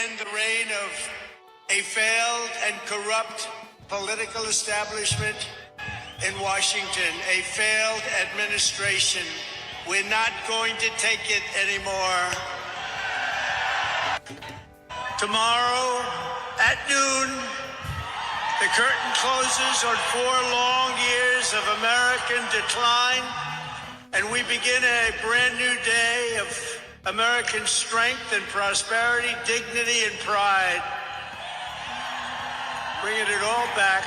end the reign of a failed and corrupt political establishment in Washington, a failed administration. We're not going to take it anymore. Tomorrow at noon, the curtain closes on 4 long years of American decline, and we begin a brand new day of American strength and prosperity, dignity and pride. Bringing it all back.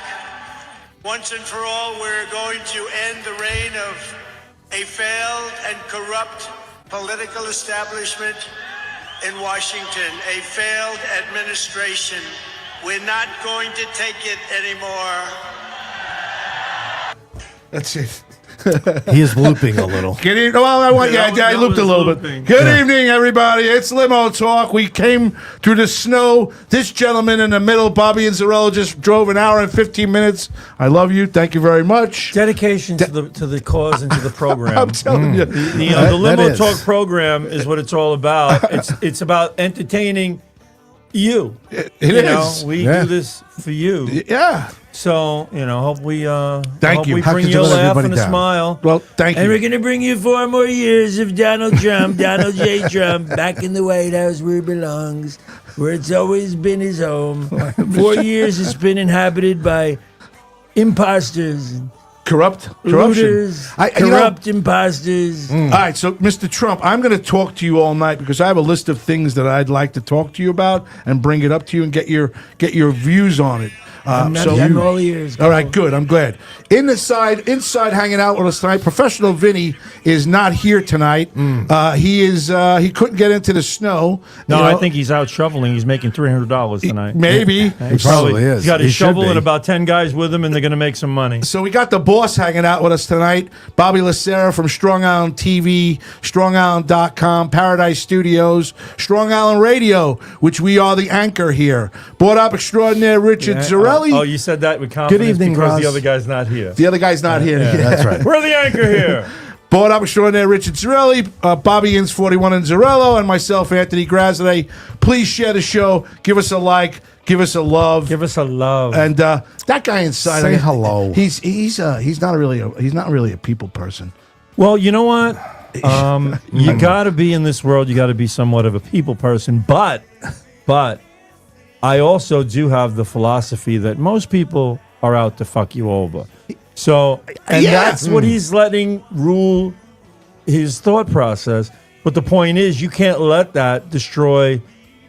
Once and for all, we're going to end the reign of a failed and corrupt political establishment in Washington, a failed administration. We're not going to take it anymore. That's it. He is looping a little. Good evening. Well, I looped a little bit. Good evening, everybody. It's Limo Talk. We came through the snow. This gentleman in the middle, Bobby and Zarello, just drove an hour and 15 minutes. I love you. Thank you very much. Dedication to the cause and to the program. I'm telling you. The Limo Talk program is what it's all about. It's about entertaining you. It is. We do this for you. Yeah. So, hope we Thank you. we Have bring to you a let laugh everybody and a down. smile. Well, thank you. And we're going to bring you 4 more years of Donald Trump, Donald J. Trump, back in the White House where he belongs, where it's always been his home. 4 years it's been inhabited by imposters, and corruption. looters, corrupt imposters. All right, so Mr. Trump, I'm going to talk to you all night because I have a list of things that I'd like to talk to you about and bring it up to you and get your views on it. I'm all ears. All right, good. I'm glad. Inside hanging out with us tonight, Professional Vinny is not here tonight. He couldn't get into the snow. No, I think he's out shoveling. He's making $300 tonight. Maybe. He probably is. He's got He his should shovel be. and about 10 guys with him, and they're going to make some money. So we got the boss hanging out with us tonight, Bobby Lacera from Strong Island TV, StrongIsland.com, Paradise Studios, Strong Island Radio, which we are the anchor here. Board up extraordinaire Richard Zarelli. Oh, you said that with confidence evening, because Ross. the other guy's not here. The other guy's not here. Yeah. That's right. We're the anchor here. Board up extraordinaire Richard Zarelli, Bobby Inns 41 and Zarello, and myself, Anthony Graziadei. Please share the show. Give us a like. Give us a love. Give us a love. And that guy inside, Say hello. He's not really a people person. Well, you know what? You got to be in this world. You got to be somewhat of a people person. But I also do have the philosophy that most people are out to fuck you over. So, and that's what he's letting rule his thought process. But the point is, you can't let that destroy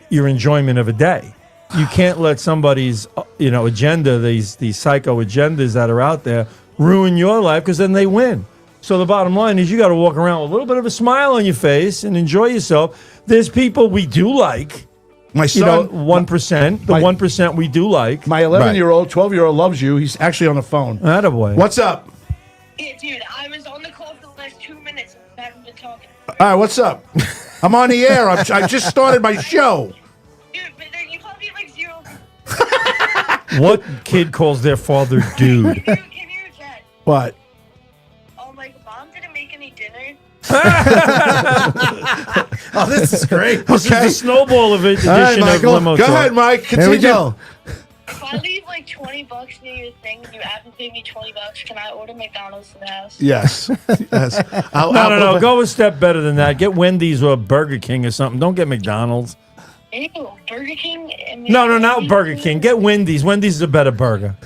your enjoyment of a day. You can't let somebody's, agenda, these psycho agendas that are out there, ruin your life because then they win. So the bottom line is, you got to walk around with a little bit of a smile on your face and enjoy yourself. There's people we do like. My son, 1%. The 1% we do like. my 11-year-old, 12-year-old loves you. He's actually on the phone. Attaboy. What's up? Yeah, dude, I was on the call for the last 2 minutes and haven't been talking. All right, what's up? I'm on the air. I just started my show. Dude, but then you called me like 0. What kid calls their father dude? Can you chat? What? Oh, my mom didn't make any dinner. Oh, this is great. This is the snowball edition right, of Michael. Limo Go Talk. ahead, Mike. Here Continue. we go. If I leave like $20 near your thing and you haven't paid me $20, can I order McDonald's to the house? Yes. Yes. No. Go a step better than that. Get Wendy's or Burger King or something. Don't get McDonald's. Ew, Burger King? And No, not Burger King. Get Wendy's. Wendy's is a better burger.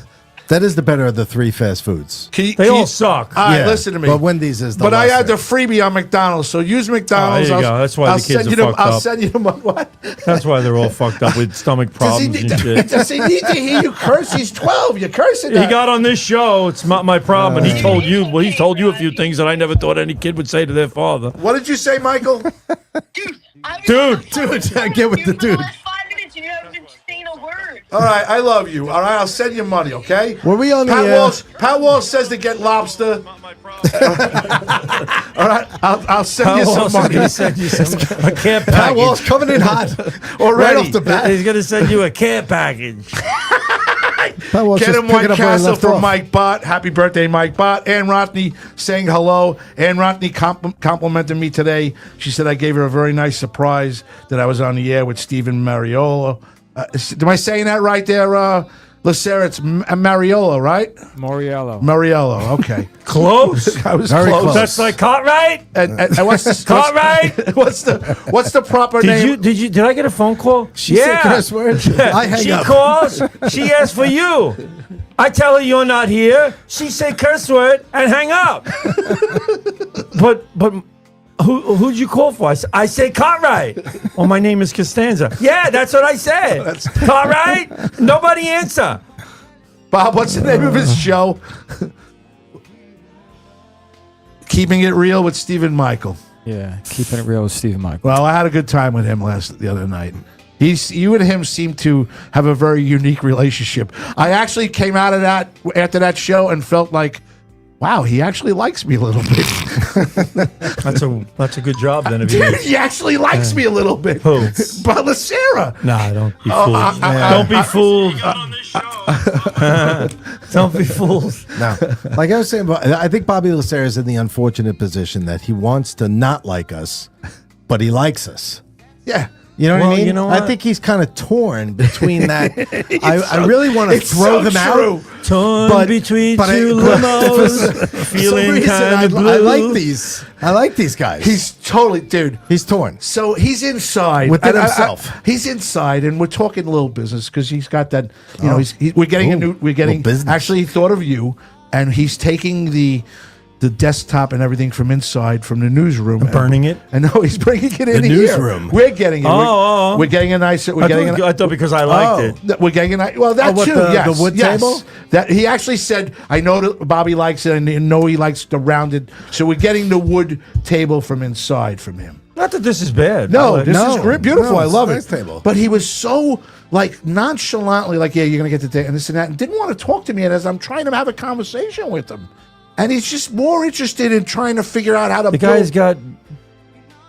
That is the better of the 3 fast foods. They all suck. All right, Yeah, listen to me. but Wendy's is the But I had the lesser. freebie on McDonald's, so use McDonald's. Oh, there you go. That's why the kids are fucked I'll up. send you them. What? That's why they're all fucked up with stomach problems and shit. Does he need to hear you curse? He's 12. You're cursing. He got on this show. It's not my problem. And he told you. Well, he told you a few things that I never thought any kid would say to their father. What did you say, Michael? Dude, I was Dude. on the phone Dude, get with you the for dude. the last 5 minutes and you haven't been saying a word. All right, I love you. All right, I'll send you money, okay? Were we on the Pat air? Walsh, Pat Walsh says to get lobster. All right, I'll send you some money. Gonna send you a care Pat package. Walsh coming in hot. Already. Right off the bat. He's going to send you a care package. right. Well, Get just him pick White it up where he Castle left from off. Mike Bott. Happy birthday, Mike Bott. Ann Rothney saying hello. Ann Rothney complimented me today. She said I gave her a very nice surprise that I was on the air with Stephen Mariolo. Am I saying that right there, Lucera? It's Mariolo, right? Moriello. Mariolo, okay. Close. I was Very close. close. That's like Cartwright. And what's the Cartwright. what's the proper name? Did I get a phone call? She said curse words. I hang She up. calls. She asks for you. I tell her you're not here. She say curse word and hang up. but who'd you call for? I say Cartwright. Oh, my name is Costanza. Yeah, that's what I said. Cartwright. Nobody answer. Bob, what's the name of his show? Keeping It Real with Stephen Michael. Yeah, keeping it real with Stephen Michael. Well, I had a good time with him the other night. You and him seem to have a very unique relationship. I actually came out of that after that show and felt like, wow, he actually likes me a little bit. That's a good job then. If you Dude, he actually likes me a little bit. Who? But Sarah. Nah, don't be fooled. Don't be fooled. Don't be fooled. No. Like I was saying, I think Bobby Lucera is in the unfortunate position that he wants to not like us, but he likes us. Yeah. You know what Well, I mean? you know I what? think he's kind of torn between that. I really want to it's throw so them true. out. Torn between but two but limos, for feeling some reason, kind of I blue. like these. I like these guys. He's totally, dude. He's torn. So he's inside Within And himself. he's inside, and we're talking a little business because he's got that. You know, we're getting a Ooh, new. We're getting little business. actually he thought of you, and he's taking the desktop and everything from inside from the newsroom, and burning it? And no, he's bringing it in The here. newsroom. We're getting it. Oh. We're getting a nice. We're getting. I thought because I liked it. We're getting a nice. Well, that what, too. the Yes, wood yes. table? That he actually said, I know that Bobby likes it, and I know he likes the rounded. So we're getting the wood table from inside from him. Not that this is bad. No, I like this it. is great, beautiful. No, I it's love a it. nice table. But he was so like nonchalantly, like, yeah, you're gonna get the day and this and that, and didn't want to talk to me. And as I'm trying to have a conversation with him, and he's just more interested in trying to figure out how to. The guy's got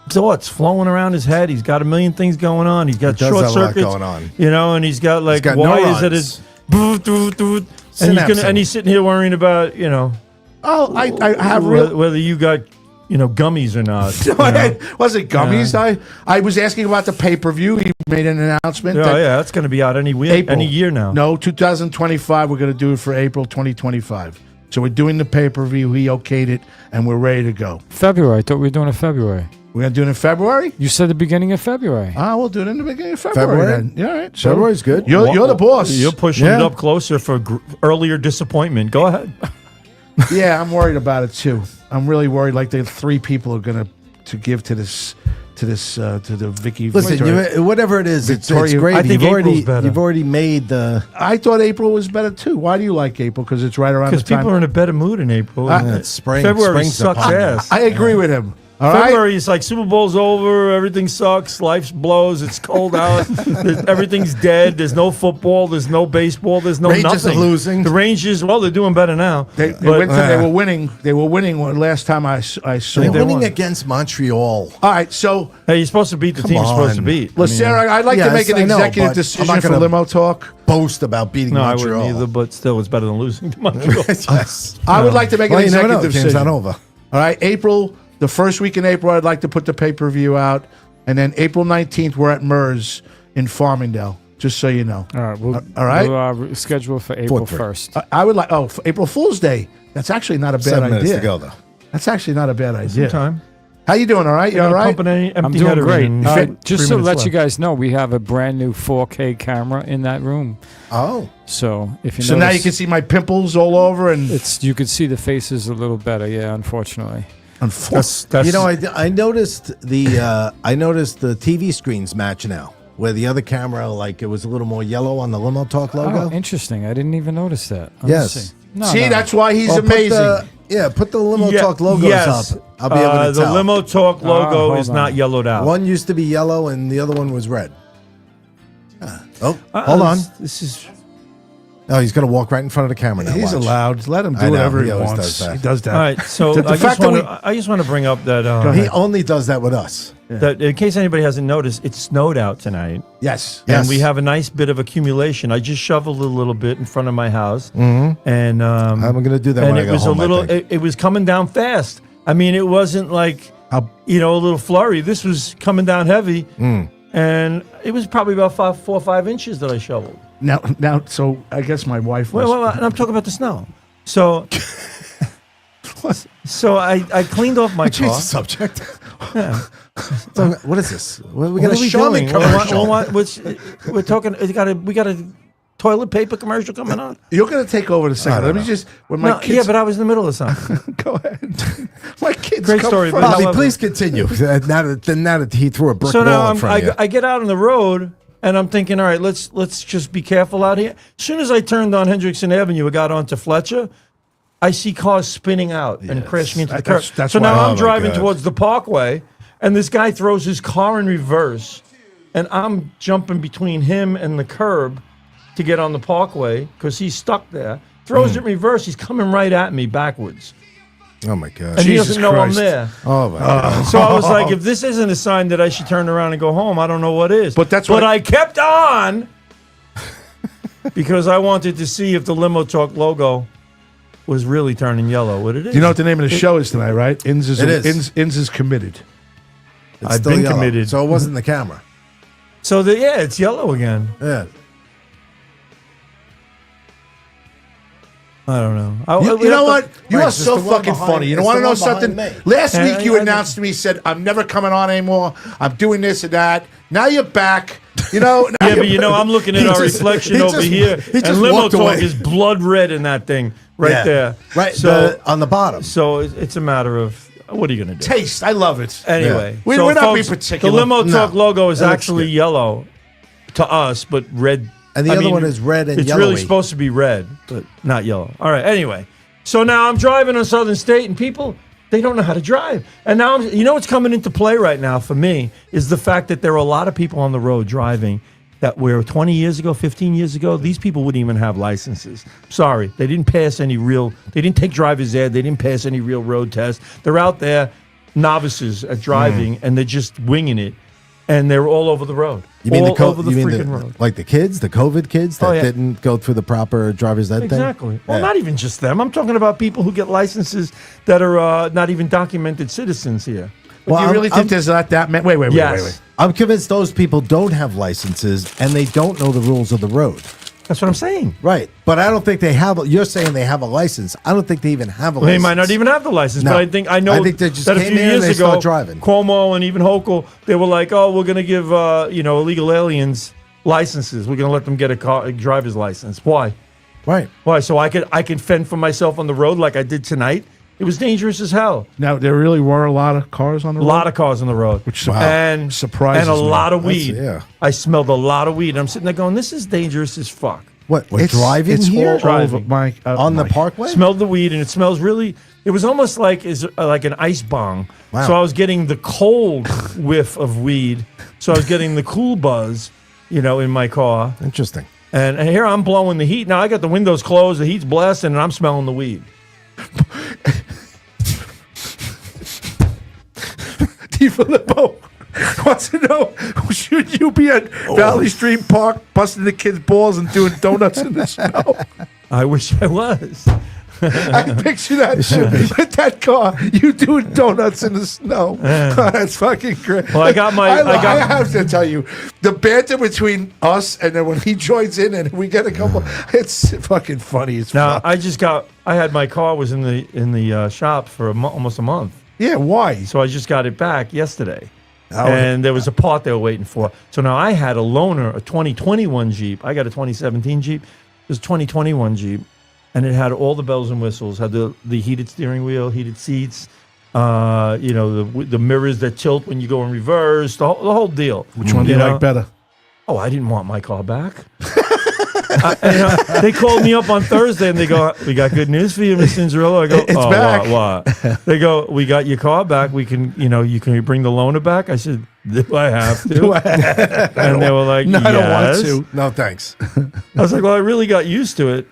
thoughts flowing around his head. He's got a million things going on. He's got He does short have a lot circuits going on. You know, and he's got like got wires that neurons. is. And Synapsing. he's sitting here worrying about Oh, I have real. whether you got gummies or not. Was it gummies? I was asking about the pay per view. He made an announcement. Oh that yeah, that's going to be out any year now. No, 2025. We're going to do it for April 2025. So we're doing the pay per view. He okayed it, and we're ready to go. February. I thought we were doing it February. We're going to do it in February. You said the beginning of February. We'll do it in the beginning of February. February? Then. Yeah, all right. So February's good. You're the boss. You're pushing it Yeah. up closer for earlier disappointment. Go ahead. Yeah, I'm worried about it too. I'm really worried. Like the three people are going to give to the Vicky. Listen, Victoria. whatever it is, it's Victoria- great. I think April's better. You've already made the. I thought April was better too. Why do you like April? Because it's right around the Because time. people are in a better mood in April. It's spring. February Spring's sucks upon us. ass. I agree with him. All right. February is like Super Bowl's over, everything sucks, life blows, it's cold out, everything's dead. There's no football, there's no baseball, there's no Rangers nothing. are losing. The Rangers, well, they're doing better now. They But- were winning. They were winning last time I saw. They're them. winning against Montreal. All right, so Hey, you're supposed to beat the team you're supposed to on. beat. Sarah, I'd like to Yes, make an I know, executive but decision I'm not for gonna- Limo Talk. Boast about beating No, I Montreal. wouldn't either, but still, it's better than losing to Montreal. Yes. I would like to make Well, an you never executive know. Game's decision. not over. All right, April, the first week in April, I'd like to put the pay-per-view out, and then April 19th, we're at MERS in Farmingdale. Just so you know. All right. We'll, all right. We'll schedule for April 4-3. 1st. I would like. Oh, for April Fool's Day. That's actually not a bad 7 minutes idea. to go, though. That's actually not a bad idea. Time. How you doing? All right. You all right? I'm doing great. Just to let you guys. guys know, we have a brand new 4K camera in that room. Oh. So if you So now notice, you can see my pimples all over, and you can see the faces a little better. Yeah, unfortunately. That's You know, I noticed the TV screens match now, where the other camera, like, it was a little more yellow on the Limo Talk logo. Oh, interesting. I didn't even notice that. Let me Yes. see. No, see, no. that's why he's Well, amazing. put the Limo Talk logos yes. up. I'll be able to The tell. Limo Talk logo hold is on. not yellowed out. One used to be yellow and the other one was red. Oh, hold on. This is. Oh, he's going to walk right in front of the camera now. He's watch. allowed. Let him do I know, whatever he always wants. does that. He does that. All right, so The I, fact just that wanna, I just want to bring up that, He only does that with us. that in case anybody hasn't noticed, it snowed out tonight. Yes. And we have a nice bit of accumulation. I just shoveled a little bit in front of my house, and I'm going to do that and when I it go was home, a little. I think. It was coming down fast. I mean, it wasn't like a little flurry. This was coming down heavy, and it was probably about 4 or 5 inches that I shoveled. Now, so I guess my wife was. Well, and I'm talking about the snow. So, so I cleaned off my Change car. the subject. Yeah. So, what is this? We What got a are we Charmin doing? commercial. We're talking. We got a toilet paper commercial coming on. You're going to take over in a second. I don't Let me know. just. When my No, kids. yeah, but I was in the middle of something. Go ahead. My kids. Great come story, from- but Bobby, however- please continue. now that he threw a brick So now wall in front of you. I get out on the road and I'm thinking, all right, let's just be careful out here. As soon as I turned on Hendrickson Avenue and got onto Fletcher, I see cars spinning out and crashing into the curb. That's So why- now oh I'm my driving God. towards the Parkway, and this guy throws his car in reverse, and I'm jumping between him and the curb to get on the Parkway because he's stuck there. Throws it in reverse. He's coming right at me backwards, Oh my God. and he Jesus doesn't know Christ. I'm there. Oh my God. So I was like, if this isn't a sign that I should turn around and go home, I don't know what is. But that's what I kept on because I wanted to see if the Limo Talk logo was really turning yellow. What it is? You know what the name of the show is tonight, right? Inns is, It is. Inns is committed. It's I've still been yellow, committed. So it wasn't the camera. So it's yellow again. Yeah. I don't know. You know what? You Right, are it's so the one fucking behind- funny. You it's want to the know one something? behind me. Last week you I- announced to me, said, I'm never coming on anymore. I'm doing this and that. Now you're back. You know? now Yeah, but you're- I'm looking at He our just- reflection he over just- here, he just and Limo walked Talk away. is blood red in that thing right Yeah. there. Right. So, on the bottom. so it's a matter of what are you going to do? Taste. I love it. Anyway, We're so not being folks, particular. The Limo No, Talk logo is it looks actually good. yellow to us, but red. And the other one is red and it's yellowy. really supposed to be red, but not yellow. All right. Anyway, so now I'm driving on Southern State, and people they don't know how to drive. And now you know what's coming into play right now for me is the fact that there are a lot of people on the road driving that were 20 years ago, 15 years ago, these people wouldn't even have licenses. Sorry, they didn't pass any real. They didn't take driver's ed. They didn't pass any real road tests. They're out there, novices at driving, and they're just winging it. And they're all over the road. You mean all over the you mean freaking road. like the kids, the COVID kids that Oh, yeah. didn't go through the proper driver's ed thing? Exactly. Well, Yeah. not even just them. I'm talking about people who get licenses that are not even documented citizens here. Well, you really I'm- think there's not that many? Wait. Yes. I'm convinced those people don't have licenses and they don't know the rules of the road. That's what I'm saying. Right. But I don't think they have. You're saying they have a license. I don't think they even have a They license. might not even have the license, No. but I know I think they just that a came few in and years they ago, start driving. Cuomo and even Hochul, they were like, "Oh, we're going to give illegal aliens licenses. We're going to let them get a driver's license." Why? Right. Why? So I can fend for myself on the road like I did tonight. It was dangerous as hell. Now, there really were a lot of cars on the A road? lot of cars on the road, Which and surprises and a me. lot of That's- weed. yeah. I smelled a lot of weed. I'm sitting there going, "This is dangerous as fuck." What? We're driving it's here all Driving. over my on the my- parkway? Smelled the weed, and it smells really. It was almost like like an ice bong. Wow. So I was getting the cold whiff of weed. So I was getting the cool buzz, in my car. Interesting. And here I'm blowing the heat. Now I got the windows closed, the heat's blasting, and I'm smelling the weed. DiFilippo wants to know, should you be at Valley Street Park busting the kids' balls and doing donuts in the snow? I wish I was. I can picture that with that car. You doing donuts in the snow. That's fucking great. Well, I got my- I have to tell you, the banter between us and then when he joins in and we get a couple, it's fucking funny. It's Now fun. I had my car was in the shop for almost a month. Yeah, why? So I just got it back yesterday. Oh, And there was a part they were waiting for. So now I had a loaner, a 2021 Jeep. I got a 2017 Jeep. It was a 2021 Jeep. And it had all the bells and whistles. Had the heated steering wheel, heated seats, the mirrors that tilt when you go in reverse, the whole deal. Which one do you like better? Oh, I didn't want my car back. They called me up on Thursday and they go, "We got good news for you, Mr. Inzerillo." I go, It's "Oh, back." what? They go, "We got your car back. We can, you can bring the loaner back." I said, "Do I have to?" And they were like, No, "Yes." I don't want to. No, thanks. I was like, "Well, I really got used to it."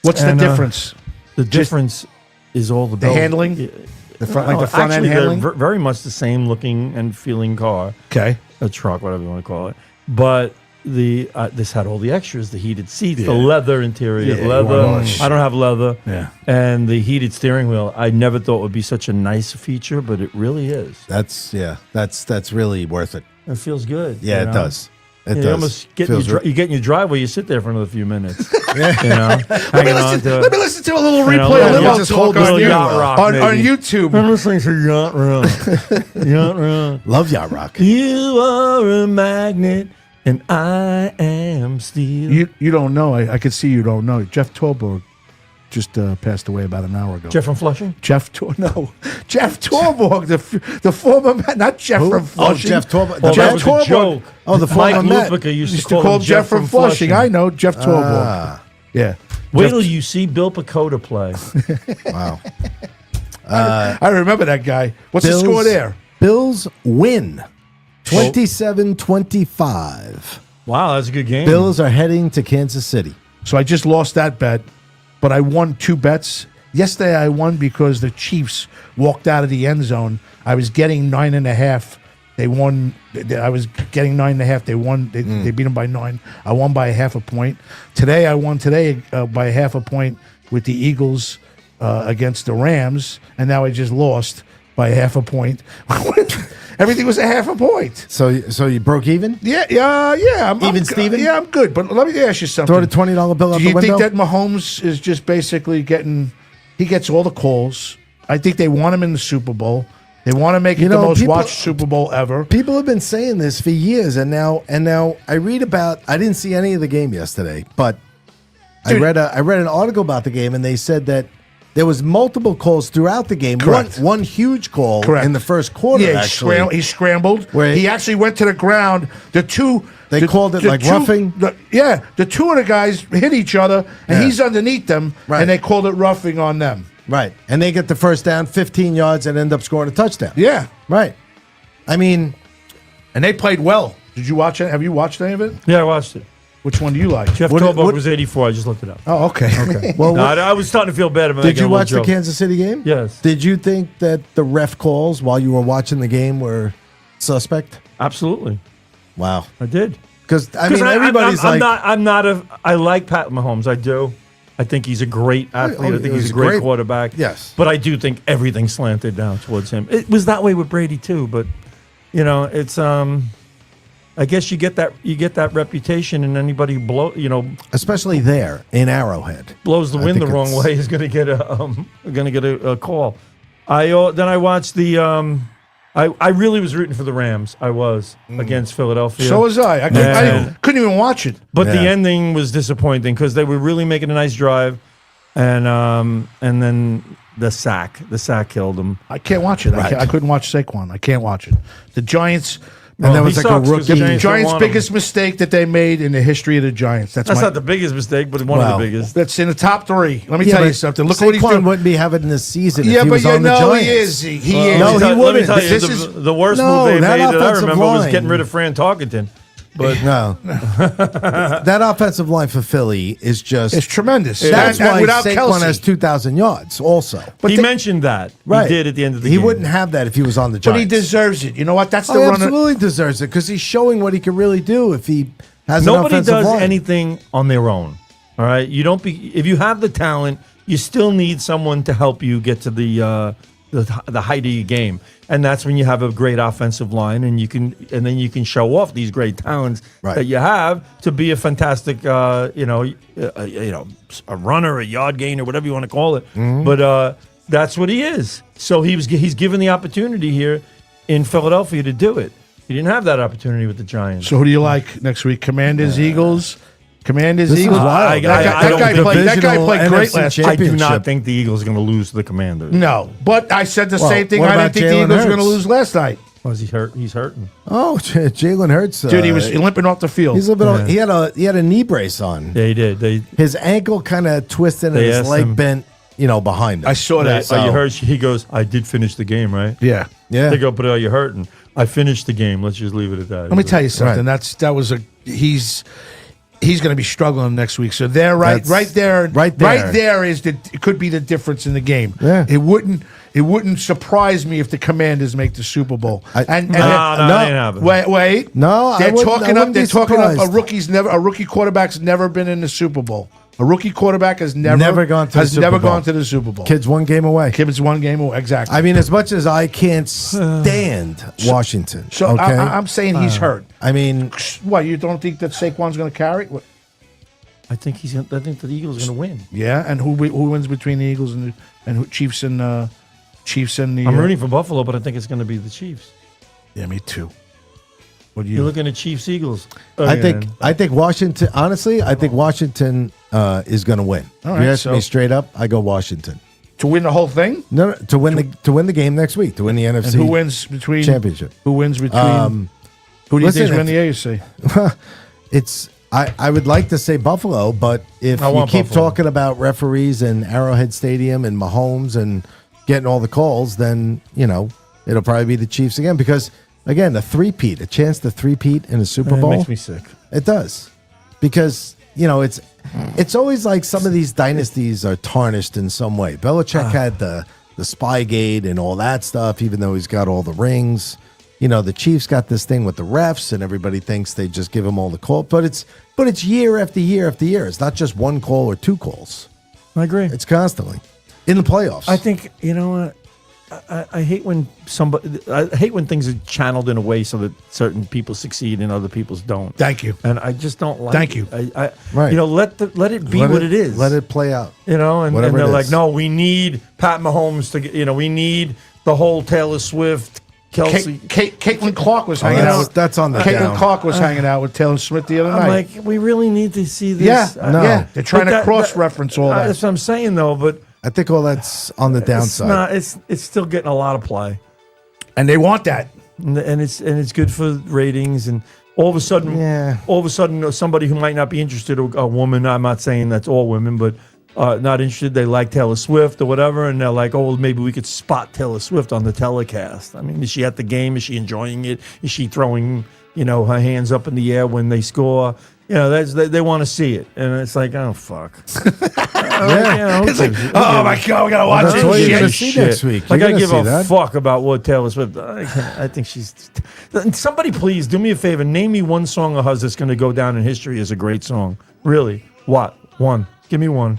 What's And, the difference? The difference is all the The handling? The front, like the front end actually, handling? they're very much the same looking and feeling car, Okay. a truck, whatever you want to call it. But this had all the extras: the heated seats, the leather interior, Yeah, leather. well, I don't have leather, Yeah. and the heated steering wheel. I never thought would be such a nice feature, but it really is. That's really worth it. It feels good. Yeah, you it know? does. It You does. almost get Feels you get in your driveway. You sit there for another few minutes. hanging on to Let me listen to a little You know, replay of little- Limo just talk hold on, this you- yacht rock, on maybe. YouTube. I'm listening to Yacht Rock. Yacht Rock. Love yacht rock. You are a magnet, and I am steel. You don't know. I could see you don't know. Jeff Torborg just passed away about an hour ago. Jeff from Flushing? Jeff Torborg, the former Met, not Jeff Who? from Oh, Flushing. Jeff Torborg. Well, Jeff that was Torborg. a joke. Oh, the Mike former Met. Lupica used to call him Jeff from Flushing. I know Jeff Torborg. Ah, Yeah. Wait till you see Bill Pecota play. wow. I remember that guy. What's the score there? Bills win 27-25. Wow, that's a good game. Bills are heading to Kansas City. So I just lost that bet, but I won 2 bets. Yesterday I won because the Chiefs walked out of the end zone. I was getting 9.5. They won. I was getting 9.5. They won. They beat them by 9. I won by 0.5 point. Today I won by 0.5 point with the Eagles against the Rams, and now I just lost by 0.5 point. Everything was 0.5 point. So you broke even? Yeah. Even Steven? Yeah, I'm good. But let me ask you something. Throw the $20 bill out Do the you window? think that Mahomes is just basically he gets all the calls? I think they want him in the Super Bowl. They want to make it the most people- watched Super Bowl ever. People have been saying this for years, and now I read about. I didn't see any of the game yesterday, but Dude. I read an article about the game, and they said that there was multiple calls throughout the game. Correct. One huge call Correct. in the first quarter. Yeah, actually, he scrambled. Where- He actually went to the ground. They called it like roughing? The two of the guys hit each other, and Yeah. he's underneath them, Right. and they called it roughing on them. right, and they get the first down, 15 yards, and end up scoring a touchdown. Yeah, Right. I mean, and they played well. Did you watch it? Have you watched any of it? Yeah, I watched it. Which one do you like? Jeff What- Torborg what- was 84. I just looked it up. Oh, okay. Okay. well, No, I was starting to feel bad about did making you a little watch the joke. Kansas City game? Yes. Did you think that the ref calls while you were watching the game were suspect? Absolutely. Wow. I did. Because I mean, everybody's I'm like, not I like Pat Mahomes. I do. I think he's a great athlete. I think he's a great quarterback. Yes. But I do think everything slanted down towards him. It was that way with Brady too, but it's I guess you get that reputation, and anybody especially there in Arrowhead. blows the I wind the think wrong it's- way is going to get a call. Then I watched the I really was rooting for the Rams. I was against Philadelphia. So was I. I couldn't even watch it. But the Yeah. ending was disappointing because they were really making a nice drive, and then the sack killed them. I can't watch it. Right. I couldn't watch Saquon. I can't watch it. The Giants. And there Well, was he like a sucks 'cause rookie. the The Giants don't Giants' want him. biggest mistake that they made in the history of the Giants. That's my, not the biggest mistake, but one of Well, the biggest. That's in the top 3. Let me tell you something. Look what he's Saquon doing. wouldn't be having this season Yeah, if he but was you on the know Giants. he is. He No, is. he Let me wouldn't. tell you, This the, is- the worst No, move they that made that I offensive remember was line- getting rid of Fran Tarkenton. But No, that offensive line for Philly is just. It's tremendous. That's And why without Saquon Kelsey. has 2,000 yards. Also, But he they- mentioned that. right, He did at the end of the He game. wouldn't have that if he was on the But Giants. he deserves it. You know what? That's the Oh, he runner. absolutely deserves it because he's showing what he can really do if he has an Nobody offensive does line. anything on their own. All right, you don't be if you have the talent, you still need someone to help you get to the height of your game, and that's when you have a great offensive line, and then you can show off these great talents Right. that you have to be a fantastic, a runner, a yard gainer, whatever you want to call it. Mm-hmm. But that's what he is. So he's given the opportunity here in Philadelphia to do it. He didn't have that opportunity with the Giants. So who do you like next week? Commanders, Eagles. Commanders, This is Eagles. wild. That guy played Divisional great NFC last year. I do championship. not think the Eagles are going to lose to the Commanders. No, but I said the Well, same thing. what I about didn't think the Jalen Eagles were going to Hurts? lose last night. Was he hurt? He's hurting. Oh, Jalen Hurts, Dude, he was limping off the field. He's a bit. He had a knee brace on. Yeah, he did. His ankle kind of twisted and They his asked leg him- bent. Behind him. I saw that. you heard? He goes, "I did finish the game, right?" Yeah. Yeah. They go, "But are you hurting?" I finished the game. Let's just leave it at that. Let me tell you something. Right. He's going to be struggling next week. So there, right there, right there. it could be the difference in the game. Yeah. It wouldn't surprise me if the Commanders make the Super Bowl. No, that ain't happening. Wait. No, they're talking up. They're talking up. surprised. A rookie quarterback's never been in the Super Bowl. A rookie quarterback has never gone to the Super never Bowl. gone to the Super Bowl. Kids one game away. Kids one game away. Exactly. I mean, as much as I can't stand Washington, so okay? I'm saying he's hurt. I mean, What, you don't think that Saquon's going to carry? What? I think the Eagles are going to win. Yeah, and who wins between the Eagles and Chiefs and the? I'm rooting for Buffalo, but I think it's going to be the Chiefs. Yeah, me too. What do You're looking at Chiefs Eagles. I think Washington. Honestly, I think Washington is going to win. All If right, you ask so- me straight up, I go Washington. to win the whole thing. No, to win the game next week, to win the NFC. And who wins between championship? Who wins between? Who do you listen, think win the AFC? It's I would like to say Buffalo, but if I you want keep Buffalo. talking about referees and Arrowhead Stadium and Mahomes and getting all the calls, then it'll probably be the Chiefs again because again a chance to three-peat in a Super It Bowl. makes me sick. It does because it's always like some of these dynasties are tarnished in some way. Belichick had the Spygate and all that stuff, even though he's got all the rings. The Chiefs got this thing with the refs, and everybody thinks they just give them all the call. But it's year after year after year. It's not just one call or two calls. I agree. It's constantly in the playoffs. I think what. I hate when things are channeled in a way so that certain people succeed and other people's don't. Thank you. And I just don't like. Thank it. you. Right. Let it be what it is. Let it play out. And Whatever they're it like, is. no, we need Pat Mahomes to get. We need the whole Taylor Swift, Kelsey. Caitlin Clark was hanging out. That's on the Caitlin down. Clark was hanging out with Taylor Smith the other I'm night. like, we really need to see this. Yeah, No. yeah. They're trying But to that- cross-reference all that. That's what I'm saying, though. But I think all that's on the it's downside. not. It's still getting a lot of play. And they want that. And it's good for ratings, and all of a sudden, somebody who might not be interested, a woman. I'm not saying that's all women, but not interested. They like Taylor Swift or whatever, and they're like, oh, well, maybe we could spot Taylor Swift on the telecast. I mean, is she at the game? Is she enjoying it? Is she throwing her hands up in the air when they score? They want to see it, and it's like, oh fuck. It's like, oh my God, we gotta watch That's it. all you're Shit. gonna see next week. Like You're I gonna give see a that. fuck about what Taylor Swift. I think she's. Somebody please do me a favor. Name me one song of hers that's going to go down in history as a great song. Really? What? One. Give me one.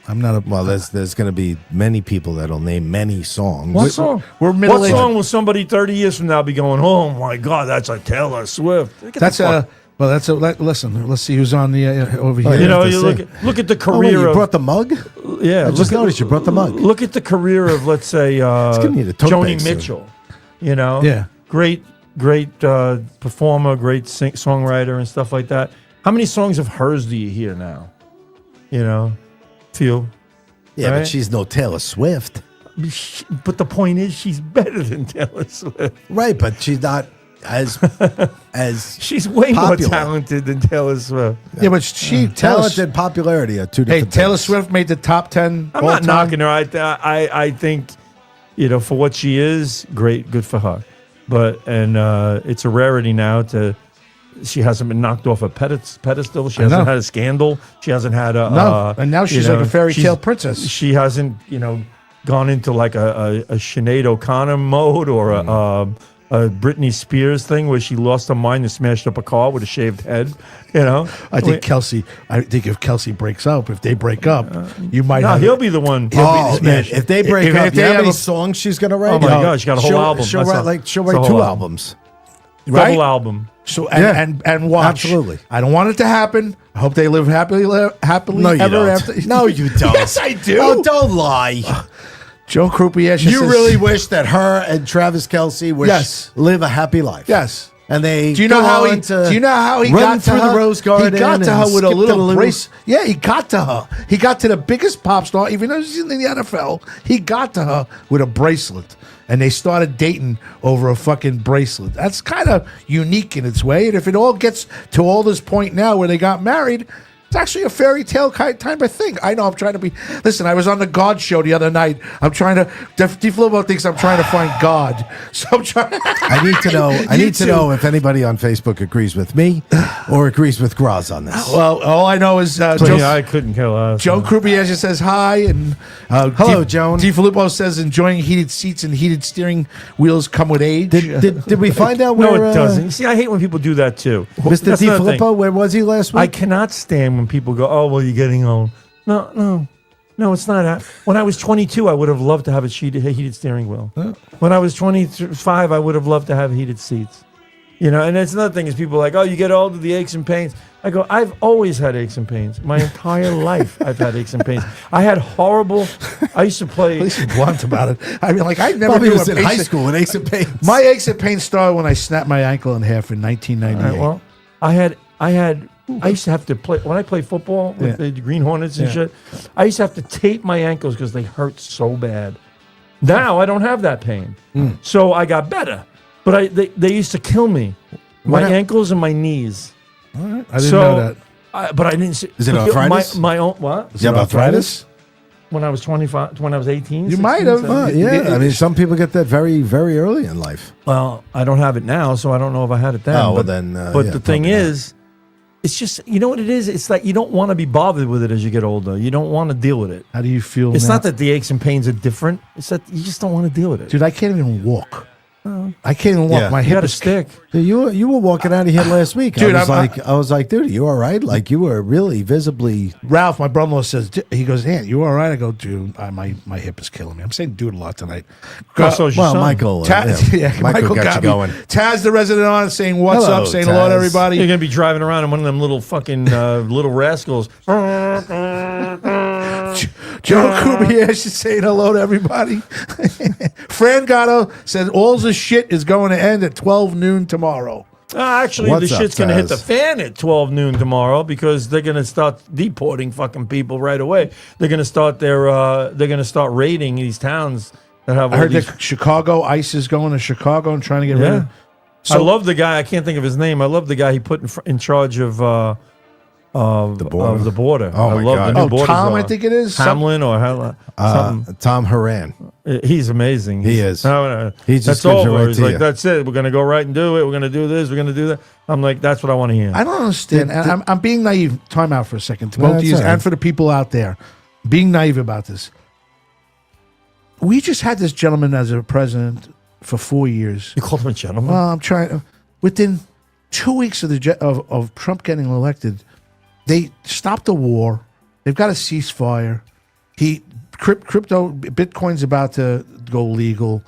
I'm not a well. There's going to be many people that'll name many songs. What song? we're What middle-aged. song will somebody 30 years from now be going? Oh my God, that's a Taylor Swift. Get the That's fuck- listen. Let's see who's on the over here. You know, have to you say. look at the Oh, wait, career you of. brought the mug? Yeah, I just noticed you brought the mug. Look at the career of, let's say, gonna need a tote Joni bag soon. Mitchell. You know, Yeah. great performer, great songwriter, and stuff like that. How many songs of hers do you hear now? Few. Yeah, Right? but she's no Taylor Swift. But the point is, she's better than Taylor Swift. Right, but she's not as She's way Popular. more talented than Taylor Swift. Yeah, but she talent and popularity are two Hey, different Taylor things. Swift made the top 10. I'm all not time. knocking her. I think, for what she is, great, good for her. But it's a rarity now she hasn't been knocked off a pedestal. She hasn't know. had a scandal. She hasn't had a No, and now she's like a fairy tale princess. She hasn't, gone into like a Sinead O'Connor mode or a Britney Spears thing where she lost her mind and smashed up a car with a shaved head. I think if Kelsey breaks up, if they break up, you might No, have. he'll be the one. Oh, the yeah, smash. if they break If- up, if you they know how have many a- songs she's gonna write? Oh my God, she got a whole album. She'll That's write a two whole albums. right? Double album. So Yeah. and watch. Absolutely. I don't want it to happen. I hope they live happily No, you ever don't. after. No, you don't. Yes, I do. Oh, don't lie. Joe Croupier. You really wish that her and Travis Kelce Yes. live a happy life. Yes. And they Do you know go how on to Do you know how he run got to through her? the rose garden? He got to and her with a skip little the brace. Yeah, he got to her. He got to the biggest pop star, even though she's in the NFL. He got to her with a bracelet, and they started dating over a fucking bracelet. That's kind of unique in its way. And if it all gets to all this point now where they got married, it's actually a fairy tale type of thing. I know I'm trying to be. Listen, I was on the God show the other night. I'm trying to. DeFilippo thinks I'm trying to find God. So I'm trying. I need to know. I You need to too. know if anybody on Facebook agrees with me or agrees with Graz on this. Well, all I know is But Joe, yeah, I couldn't care less. Joan Croupier says hi, and Hello, Joan. DeFilippo says enjoying heated seats and heated steering wheels come with age. Did we find out where? No, it doesn't. See, I hate when people do that too. Mr. That's another thing. DeFilippo, where was he last I week? cannot stand when people go, "Oh, well, you're getting old." No, it's not. When I was 22, I would have loved to have a heated steering wheel. When I was 25, I would have loved to have heated seats. You know, and it's another thing is people are like, "Oh, you get older, the aches and pains." I go, "I've always had aches and pains. My entire life, I've had aches and pains. I had horrible. I used to play. At least he's blunt about it. I mean, like I never Probably knew was in what high aches- school with aches and pains. My aches and pains started when I snapped my ankle in half in 1998. Well, I used to have to play when I played football with the Green Hornets and shit. I used to have to tape my ankles because they hurt so bad. Now I don't have that pain, so I got better. But they used to kill me, my ankles and my knees. All right. I didn't know that. But I didn't. See, Is it arthritis? My own what? You have arthritis? When I was 25, when I was 18. You 16, might have. 17. Yeah, I mean, some people get that very, very early in life. Well, I don't have it now, so I don't know if I had it then. Oh, well, but then, but yeah, the thing probably not. is, it's just, you know what it is? It's like you don't want to be bothered with it as you get older. You don't want to deal with it. How do you feel? It's now? not that the aches and pains are different. It's that you just don't want to deal with it. Dude, I can't even walk. I can't even walk. Yeah. My You hip got a is stick. Dude, you were walking out of here last week. Dude, I was like, dude, are you all right? Like you were really visibly. Ralph, my brother-in-law says, he goes, "Aunt, you all right?" I go, "Dude, my hip is killing me." I'm saying dude a lot tonight. So is your Well, son. Michael, Michael got you me. going. Taz, the resident on, saying what's Hello, up, saying hello to Taz. everybody. You're gonna be driving around in one of them little fucking little rascals. Joe Kubier should say hello to everybody. Fran Gatto said all the shit is going to end at 12 noon tomorrow. Actually, What's the up, shit's going to hit the Taz? fan at 12 noon tomorrow because they're going to start deporting fucking people right away. They're going to start raiding these towns that have I all heard these. that Chicago, ICE is going to Chicago and trying to get rid Yeah. of. I love the guy. I can't think of his name. I love the guy he put in charge of border. Of the border. Oh, I my love God. the new Oh, border Tom, czar. I think it is. Hamlin or something. Tom Haran. He's amazing. He is. No, He just that's gives it over. right He's to like, you. that's it. We're going to go right and do it. We're going to do this. We're going to do that. I'm like, that's what I want to hear. I don't understand. And I'm being naive. Time out for a second to No, both of that's you all right. and for the people out there. Being naive about this. We just had this gentleman as a president for 4 years. You called him a gentleman? Well, I'm trying. Within 2 weeks of of Trump getting elected, they stopped the war. They've got a ceasefire. Crypto Bitcoin's about to go legal.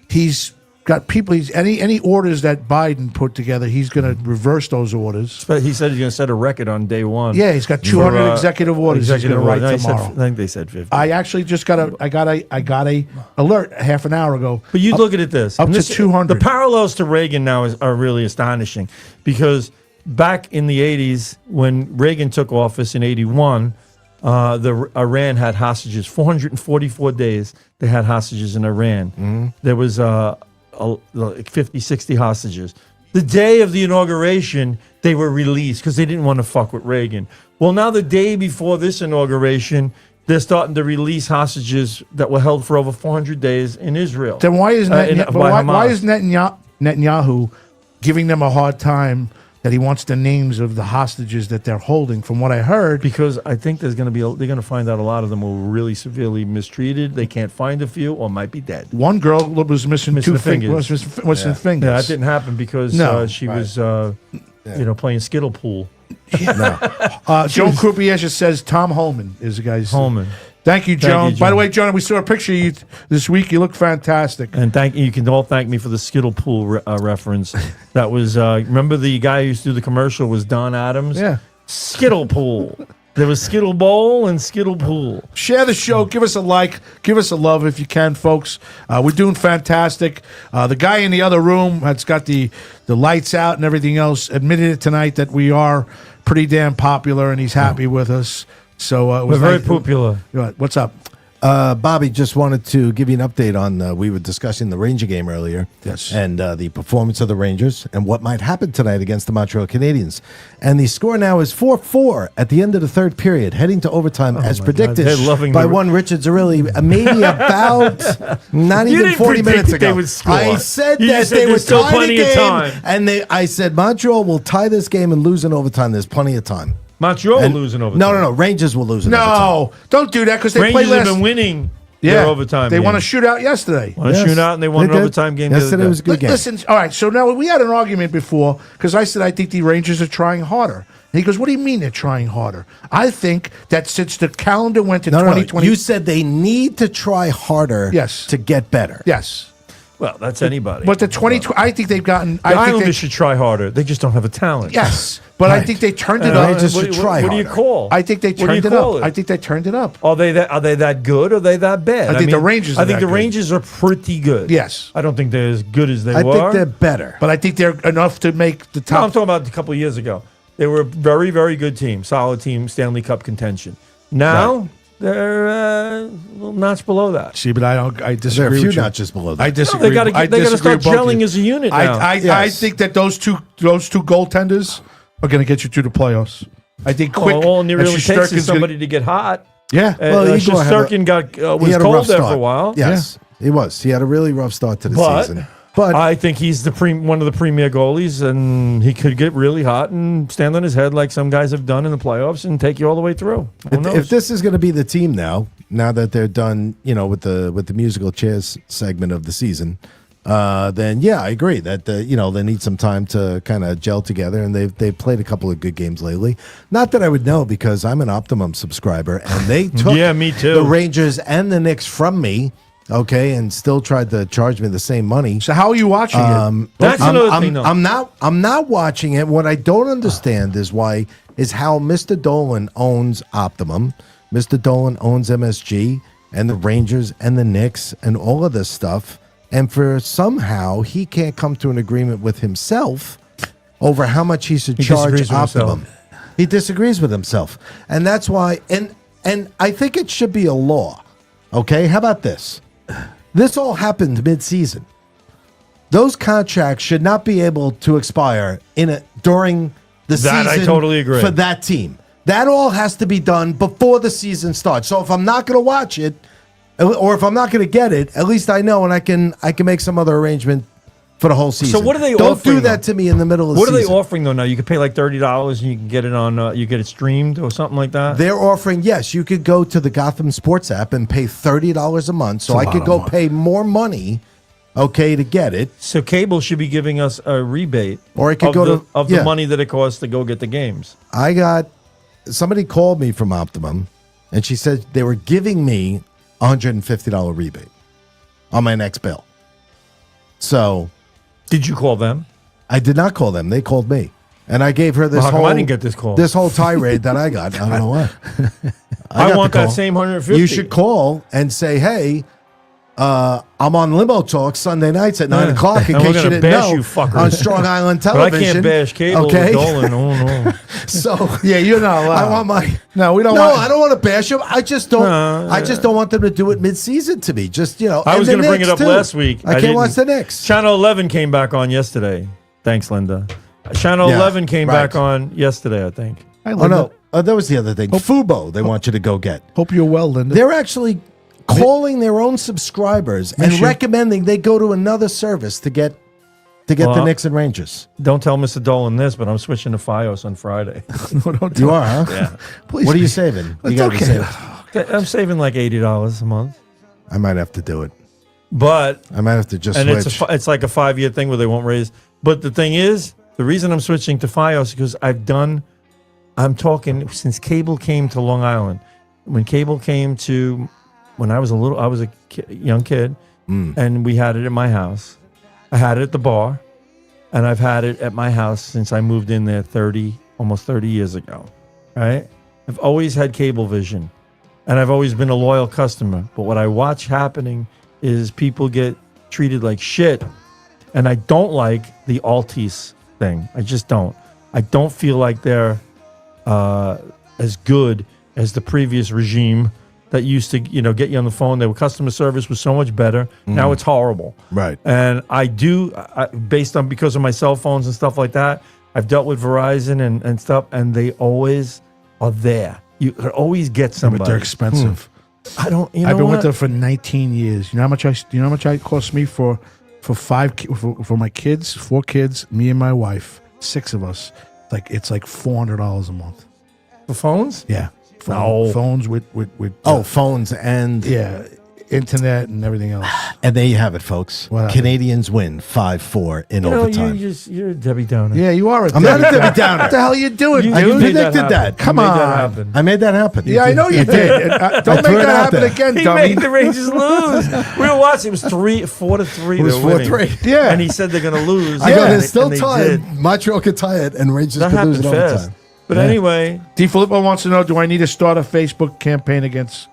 He's got people. Any orders that Biden put together, he's going to reverse those orders. But he said he's going to set a record on day one. Yeah, he's got 200 For, executive orders he's going to write order. No, he said- tomorrow. I think they said 50. I actually just got a alert half an hour ago. But you look at it this. up and to this- 200. The parallels to Reagan now are really astonishing because back in the 80s when Reagan took office in 81, Iran had hostages. 444 days they had hostages in Iran. There was like 50, 60 hostages. The day of the inauguration, they were released because they didn't want to fuck with Reagan. Well, now the day before this inauguration, they're starting to release hostages that were held for over 400 days in Israel. Then why is by why Hamas. is Netanyahu giving them a hard time that he wants the names of the hostages that they're holding? From what I heard, Because I think they're going to find out a lot of them were really severely mistreated. They can't find a few or might be dead. one girl was missing Missing two the fingers. missing fingers. Yeah, that didn't happen because No, she was, playing skittle pool. Joan Croupier says Tom Holman is the guy's Holman. Thank you, Joan. you, By the Joan. way, Joan, we saw a picture of you this week. You look fantastic. And you can all thank me for the skittle pool reference. That was remember the guy who used to do the commercial was Don Adams. Yeah. Skittle pool. There was Skittle Bowl and Skittle Pool. Share the show. Give us a like. Give us a love if you can, folks. We're doing fantastic. The guy in the other room that's got the lights out and everything else admitted it tonight that we are pretty damn popular, and he's happy with us. So it was We're very popular. What's up? Bobby, just wanted to give you an update on, we were discussing the Ranger game earlier. Yes. And the performance of the Rangers and what might happen tonight against the Montreal Canadiens. And the score now is 4-4 at the end of the third period, heading to overtime as predicted They're loving by the- one Richard Zarrilli, maybe about not You even didn't 40 predict minutes that ago. they would score. I said You that just said they there's would still tie the plenty of game. time. And I said Montreal will tie this game and lose in overtime. There's plenty of time. Montreal And- losing overtime. No. Rangers will lose in overtime. No, don't do that because they Rangers played have last. been winning Yeah, their overtime. They won a game. shootout yesterday. Won a shootout, and they won an did. overtime game. the other Yesterday day. was a good game. Listen, all right. So now we had an argument before because I said I think the Rangers are trying harder. And he goes, "What do you mean they're trying harder?" I think that since the calendar went to No, 2020, you said they need to try harder Yes. to get better. yes, Well, that's anybody. but the 2020, I think they've gotten. the I think Islanders they, should try harder. They just don't have a talent. yes, but I Right. think they turned Uh, it up. Rangers should what, try what do you harder. call? I think they What do turned you it call up. I think they turned it up. Are they that good or are they that bad? I think the Rangers I are think that the good. Rangers are pretty good. Yes. I don't think they're as good as they I were. think they're better. But I think they're enough to make the No, I'm top. talking about a couple of years ago. They were a very, very good team, solid team, Stanley Cup contention. Now they're a little notch below that. See, but I There disagree are a few with you. notches below that. I No, disagree. they got to I they got to disagree start with both of gelling you. as a unit now. I Yes. think that those two goaltenders are going to get you through the playoffs. I think quick. all it really and takes Shesterkin's is somebody to get hot. Yeah. Well, Igor had a- Shesterkin got He was had a cold rough there start. for a while. Yes, he was. He had a really rough start to the But season. But I think he's one of the premier goalies, and he could get really hot and stand on his head like some guys have done in the playoffs and take you all the way through. Who knows? if this is going to be the team now that they're done, with the musical chairs segment of the season, then yeah, I agree that they need some time to kind of gel together, and they've played a couple of good games lately. Not that I would know because I'm an Optimum subscriber, and they took Yeah, me too. the Rangers and the Knicks from me. Okay, and still tried to charge me the same money. So how are you watching it? That's another thing, though. I'm not watching it. What I don't understand is how Mr. Dolan owns Optimum, Mr. Dolan owns MSG and the Rangers and the Knicks and all of this stuff, and for somehow he can't come to an agreement with himself over how much he should charge disagrees with Optimum. himself. He disagrees with himself, and that's why. And I think it should be a law. Okay, how about this? This all happened mid-season. Those contracts should not be able to expire during the That season. I totally agree. For that team, that all has to be done before the season starts. So if I'm not going to watch it, or if I'm not going to get it, at least I know, and I can make some other arrangement for the whole season. So what are they Don't offering, do that though? to me in the middle of the What are season. they offering though? Now you could pay like $30 and you can get it on. You get it streamed or something like that. They're offering, yes, you could go to the Gotham Sports app and pay $30 a month. So I could go pay more money, okay, to get it. So cable should be giving us a rebate, Or it could of go the, to- of yeah. the money that it costs to go get the games. Somebody called me from Optimum, and she said they were giving me $150 rebate on my next bill. So Did you call them? I did not call them. They called me. And I gave her this Well, how come whole I didn't get this call? This whole tirade that I got. I don't know why. I got want the that call. same 150. You should call and say, hey, I'm on Limo Talk Sunday nights at 9 o'clock in And we're case you gonna didn't bash know you fuckers. on Strong Island But I Television. can't bash cable Okay? with Dolan. Oh no. So Yeah, you're not allowed. I want my No, we don't No, want- I don't want to bash them. I just don't. No, I just don't want them to do it mid-season to me. Just I and was the going to bring it Knicks, up too. last week. I can't didn't. watch the Knicks. Channel 11 came back on yesterday. Thanks, Linda. Channel Yeah, 11 came right. back on yesterday, I think. Hi, Oh Linda. no, that was the other thing. Fubo, they want you to go get. Hope you're well, Linda. They're actually calling their own subscribers and sure. recommending they go to another service to get the Well, Knicks and Rangers. Don't tell Mr. Dolan this, but I'm switching to Fios on Friday. No, don't You tell- are, huh? Yeah. Please What are you be- saving? It's You gotta be okay. saving. I'm saving like $80 a month. I might have to do it. But I might have to just and switch. it's like a 5-year thing where they won't raise. But the thing is, the reason I'm switching to Fios is because I'm talking since cable came to Long Island. When cable came to, when I was a young kid, and we had it at my house. I had it at the bar, and I've had it at my house since I moved in there almost 30 years ago, right? I've always had Cablevision, and I've always been a loyal customer. But what I watch happening is people get treated like shit, and I don't like the Altice thing. I just don't. I don't feel like they're as good as the previous regime that used to, get you on the phone. Their customer service was so much better. Now it's horrible. Right. And because of my cell phones and stuff like that, I've dealt with Verizon and stuff, and they always are there. You could always get somebody. But they're expensive. I don't. I've been with them for 19 years. You know how much it cost me for my kids, 4 kids, me and my wife, 6 of us. It's like $400 a month. For phones? Yeah. Phones with phones and internet and everything else. and there you have it, folks. What happened? Canadians win 5-4 in overtime. You're a Debbie Downer. Yeah, you are. I'm not a Debbie Downer. What the hell are you doing, You dude? made predicted that. happen. Come You made on. that happen. I made that happen. Yeah, I know you did. Don't threw make it that out happen there. again, He dummy. made the Rangers lose. We were watching. It was 4-3. It was they were winning. 4-3. Yeah. And he said they're going to lose. I go, And there's they- still and they time. did. Montreal could tie it, and Rangers That could lose happened in fast. overtime. But anyway, D. Filippo wants to know: do I need to start a Facebook campaign against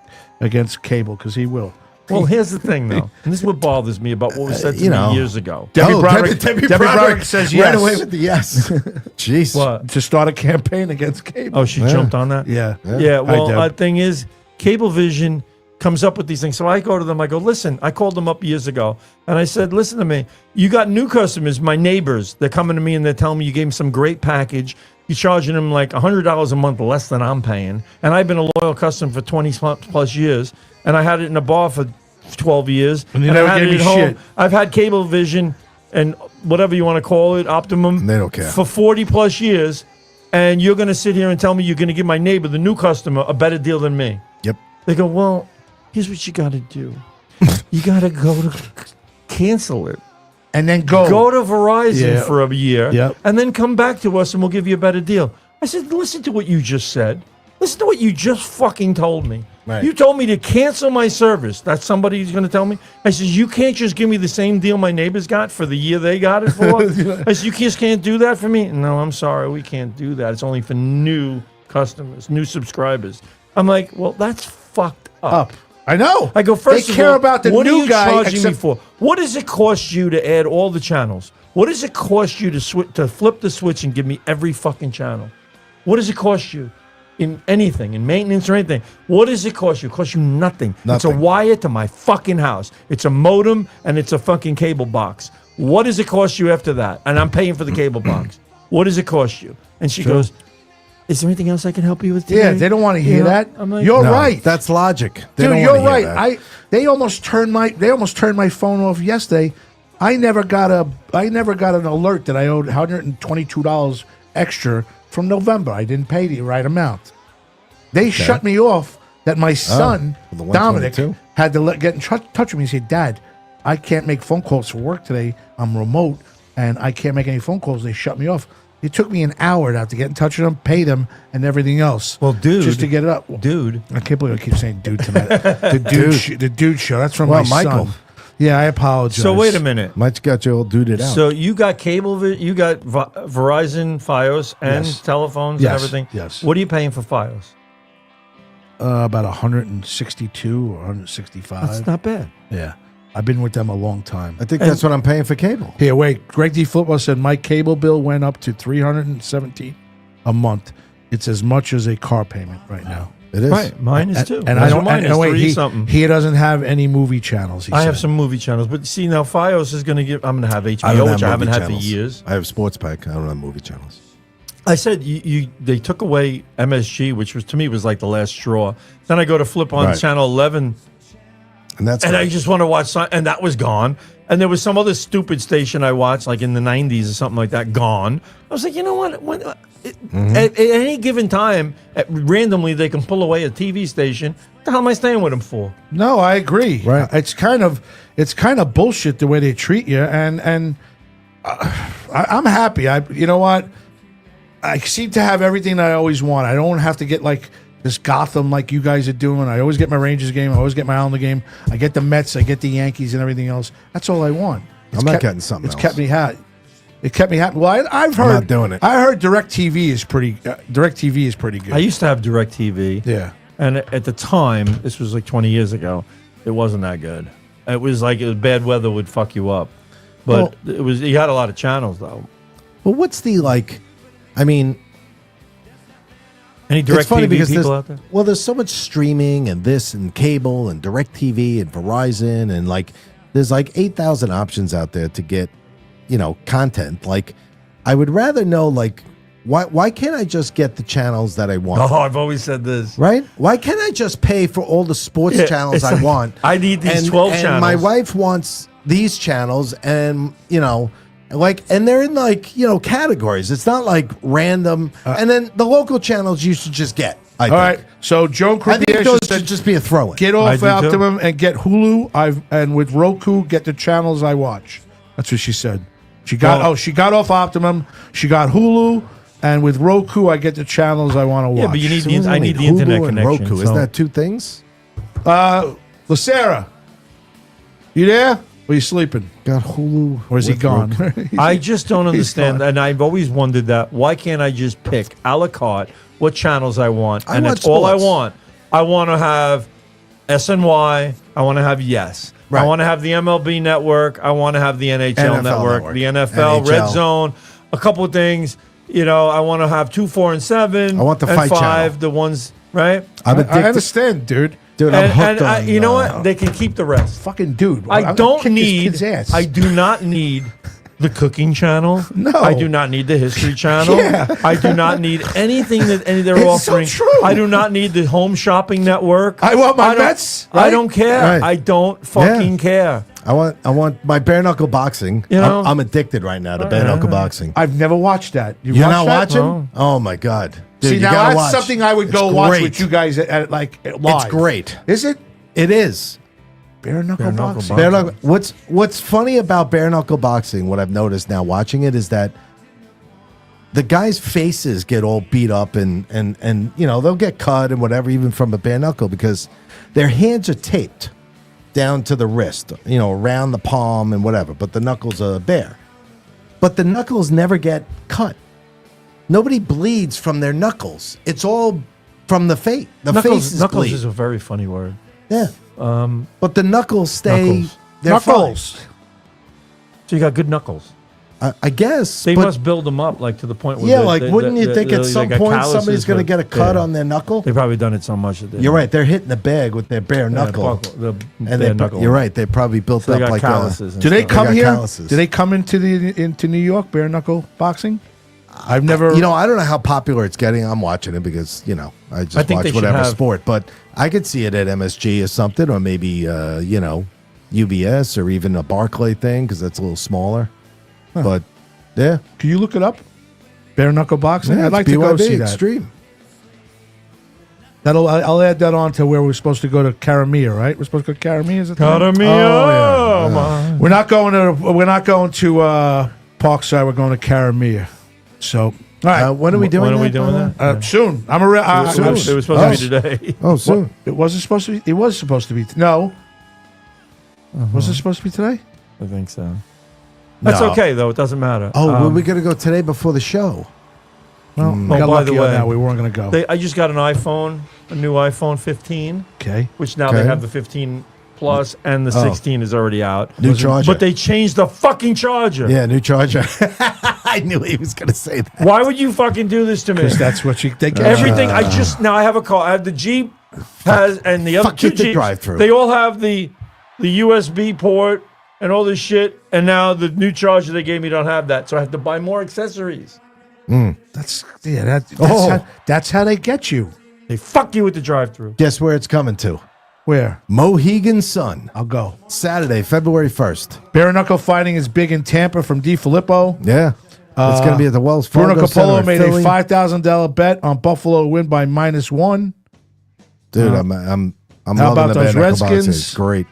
cable? Because he will. well, here's the thing, though. And this is what bothers me about what was said to you me know. years ago. Debbie Broderick says yes. Right away with the yes. Jeez. What? To start a campaign against cable. Oh, she jumped on that? Yeah. Yeah, well, Deb. the thing is, Cablevision comes up with these things. So I go to them, I go, listen, I called them up years ago, and I said, listen to me. You got new customers, my neighbors. They're coming to me, and they're telling me you gave them some great package. You're charging them like $100 a month less than I'm paying. And I've been a loyal customer for 20 plus years, and I had it in a bar for 12 years. And you I never had gave it me at home. shit. I've had Cablevision and whatever you want to call it, Optimum. They don't care. For 40 plus years, and you're going to sit here and tell me you're going to give my neighbor, the new customer, a better deal than me. Yep. They go, well, here's what you got to do. You got to go to cancel it. And then go. Go to Verizon Yeah. for a year, Yep. and then come back to us, and we'll give you a better deal. I said, listen to what you just said. Listen to what you just fucking told me. Right. You told me to cancel my service. That's somebody's going to tell me. I said, you can't just give me the same deal my neighbors got for the year they got it for. I said, you just can't do that for me. No, I'm sorry, we can't do that. It's only for new customers, new subscribers. I'm like, well, that's fucked up. I know. I go, first they of care all, about the what new are you guy. charging me except- for? What does it cost you to add all the channels? What does it cost you to flip the switch and give me every fucking channel? What does it cost you in anything, in maintenance or anything? What does it cost you? It costs you nothing. It's a Nothing. wire to my fucking house. It's a modem and it's a fucking cable box. What does it cost you after that? And I'm paying for the cable box. What does it cost you? And she goes, is there anything else I can help you with today? Yeah, they don't want to hear that. I'm like, You're No, right. That's logic. They Dude, don't you're wanna hear right. that. They almost turned my phone off yesterday. I never got an alert that I owed $122 extra from November. I didn't pay the right amount. They shut me off. That my son the Dominic 122? had to get in touch with me and say, "Dad, I can't make phone calls for work today. I'm remote and I can't make any phone calls." They shut me off. It took me an hour to have to get in touch with them, pay them, and everything else. Well, dude, just to get it up. Dude. I can't believe I keep saying "dude" tonight. The dude show. That's from Well, my Michael. son. Yeah, I apologize. So wait a minute. Mike's got you all duded out. So you got you got Verizon, FiOS, and Yes. telephones Yes, and everything. yes. What are you paying for FiOS? About 162 or 165. That's not bad. Yeah, I've been with them a long time. I think that's what I'm paying for cable. Here, wait. Greg D. Flippo said my cable bill went up to $317 a month. It's as much as a car payment right now. It is. Right, mine is too. And That's I what don't. mine And is, wait, 3 something. he doesn't have any movie channels. He I have said. some movie channels, but see now FiOS is going to give. I'm going to have I HBO, don't which I have haven't movie had for channels. years. I have sports pack. I don't have movie channels. I said they took away MSG, which was to me was like the last straw. Then I go to flip on Right. channel 11, And that's and I great. just want to watch, and that was gone. And there was some other stupid station I watched, like in the 90s or something like that, gone. I was like, you know what? At any given time, randomly, they can pull away a TV station. What the hell am I staying with them for? No, I agree. Right. It's kind of bullshit the way they treat you, and I'm happy. You know what? I seem to have everything that I always want. I don't have to get like this Gotham like you guys are doing. I always get my Rangers game. I always get my Islander game. I get the Mets. I get the Yankees and everything else. That's all I want. I'm not getting something It's else. kept me happy. It kept me happy. Well, I've heard not doing it. I heard DirecTV is pretty. DirecTV is pretty good. I used to have DirecTV. Yeah. And at the time, this was like 20 years ago, it wasn't that good. It was like bad weather would fuck you up. But it was you had a lot of channels though. Well, what's the like? I mean, Any it's funny DirecTV because people out there? well, there's so much streaming and this and cable and DirecTV and Verizon and like there's like 8,000 options out there to get, content. Like, I would rather know like why can't I just get the channels that I want? Oh, I've always said this. Right? Why can't I just pay for all the sports Yeah, channels it's I like, want? I need these 12 and my channels. wife wants these channels, and and they're in like categories. It's not like random. And then the local channels you should just get. All right. So Joan I think Crepier those said, should just be a throw-in. get I off do too. Optimum and get Hulu. And with Roku, get the channels I watch. That's what she said. She got she got off Optimum. She got Hulu, and with Roku, I get the channels I want to watch. Yeah, but you need So the, what does I that need the mean? Hulu internet and connection. Roku. so- Isn't that two things? LaSarah, you there? Or are you sleeping? Got Hulu. Or is he with gone? Roku. I just don't understand, gone. and I've always wondered that. Why can't I just pick a la carte what channels I want, I and want that's all I sports. want? I want to have SNY. I want to have Yes. Right. I want to have the MLB Network. I want to have the NHL NFL Network, Network. the NFL, NHL. Red Zone, a couple of things. I want to have 2, 4, and 7. I want the and fight 5. channel. The ones right. I'm I addicted. understand, dude. Dude, I'm And, hooked and on. you know what? They can keep the rest. Fucking dude. I'm I gonna don't kick this need. kid's ass. I do not need the cooking channel. No. I do not need the history channel. Yeah. I do not need anything that they're It's so offering. true. I do not need the home shopping network. I want my don't- Mets, I right? don't care. Right. I don't fucking care. I want my bare knuckle boxing. You know? I'm addicted right now to bare knuckle boxing. I've never watched that. You're watched not that? watching? No. Oh my god! Dude, See, you now gotta that's watch. something I would It's go watch great. with you guys at live. It's great. Is it? It is. Bare knuckle Bare knuckle boxing. Bare knuckle. What's funny about bare knuckle boxing? What I've noticed now watching it is that the guys' faces get all beat up and they'll get cut and whatever, even from a bare knuckle, because their hands are taped down to the wrist, around the palm and whatever. But the knuckles are bare. But the knuckles never get cut. Nobody bleeds from their knuckles. It's all from the face. The faces Knuckles bleed. is a very funny word. Yeah. But the knuckles stay. Knuckles. They're Knuckles. So you got good knuckles. fine. I guess. They but must build them up like to the point where yeah, wouldn't you think at some got point calluses, somebody's going to but- get a cut yeah. on their knuckle? They've probably done it so much that they You're right. They're hitting the bag with their bare knuckle. Knuckle. You're right. They probably built So they up got like calluses. and Do they stuff. come got here? calluses. Do they come into New York bare knuckle boxing? I've never. I don't know how popular it's getting. I'm watching it because I just I think they watch should whatever have- sport. But I could see it at MSG or something, or maybe UBS or even a Barclay thing because that's a little smaller. But yeah, Can you look it up? Bare knuckle boxing. yeah I'd like it's to go BYB see that. Extreme. I'll add that on to where we're supposed to go to Caramia, right? We're supposed to go to Caramia. Is it? Caramia. Man. We're not going to Parkside. We're going to Caramia. So, all right. When are we doing When are that? we doing by the that? way? Soon. I'm Soon. It was supposed to be today. Oh, soon. It wasn't supposed to be. It was supposed to be. No. Was it supposed to be today? I think so. That's No. okay though. It doesn't matter. Oh, we got to go today before the show. Well, Oh, got by lucky the on way, that. We weren't going to go. I just got an iPhone, a new iPhone 15, Okay. which now Okay. they have the 15 Plus and the 16 is already out. New charger. But they changed the fucking charger. Yeah, new charger. I knew he was going to say that. Why would you fucking do this to me? Because that's what they get. Everything. Now I have a car. I have the Jeep has and the other fuck two it, the Jeeps. drive-thru. They all have the USB port and all this shit. And now the new charger they gave me don't have that, so I have to buy more accessories. That's that's how they get you. They fuck you with the drive-through. Guess where it's coming to? Where? Mohegan Sun. I'll go. Saturday, February 1st. Bare knuckle fighting is big in Tampa from DiFilippo. Yeah. It's going to be at the Wells Fargo Bruno Center Capolo in made Philly. a $5,000 bet on Buffalo to win by -1. Dude, I'm How loving about the those bare knuckle boxing. Redskins? It's great.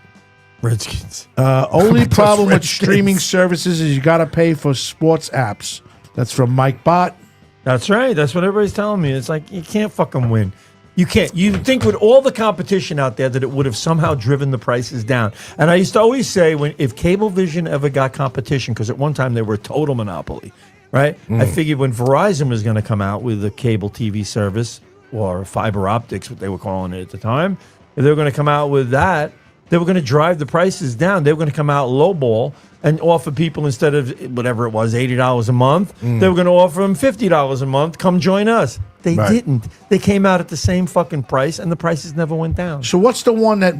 Redskins. Only about problem those with streaming Redskins? services is you got to pay for sports apps. That's from Mike Bott. That's right. That's what everybody's telling me. It's like you can't fucking win. You can't. You think with all the competition out there that it would have somehow driven the prices down. And I used to always say, if Cablevision ever got competition, because at one time they were a total monopoly, right? I figured when Verizon was going to come out with a cable TV service, or fiber optics, what they were calling it at the time, if they were going to come out with that, they were going to drive the prices down. They were going to come out lowball and offer people, instead of whatever it was, $80 a month, they were going to offer them $50 a month. Come join us. They didn't. They came out at the same fucking price, and the prices never went down. So what's the one that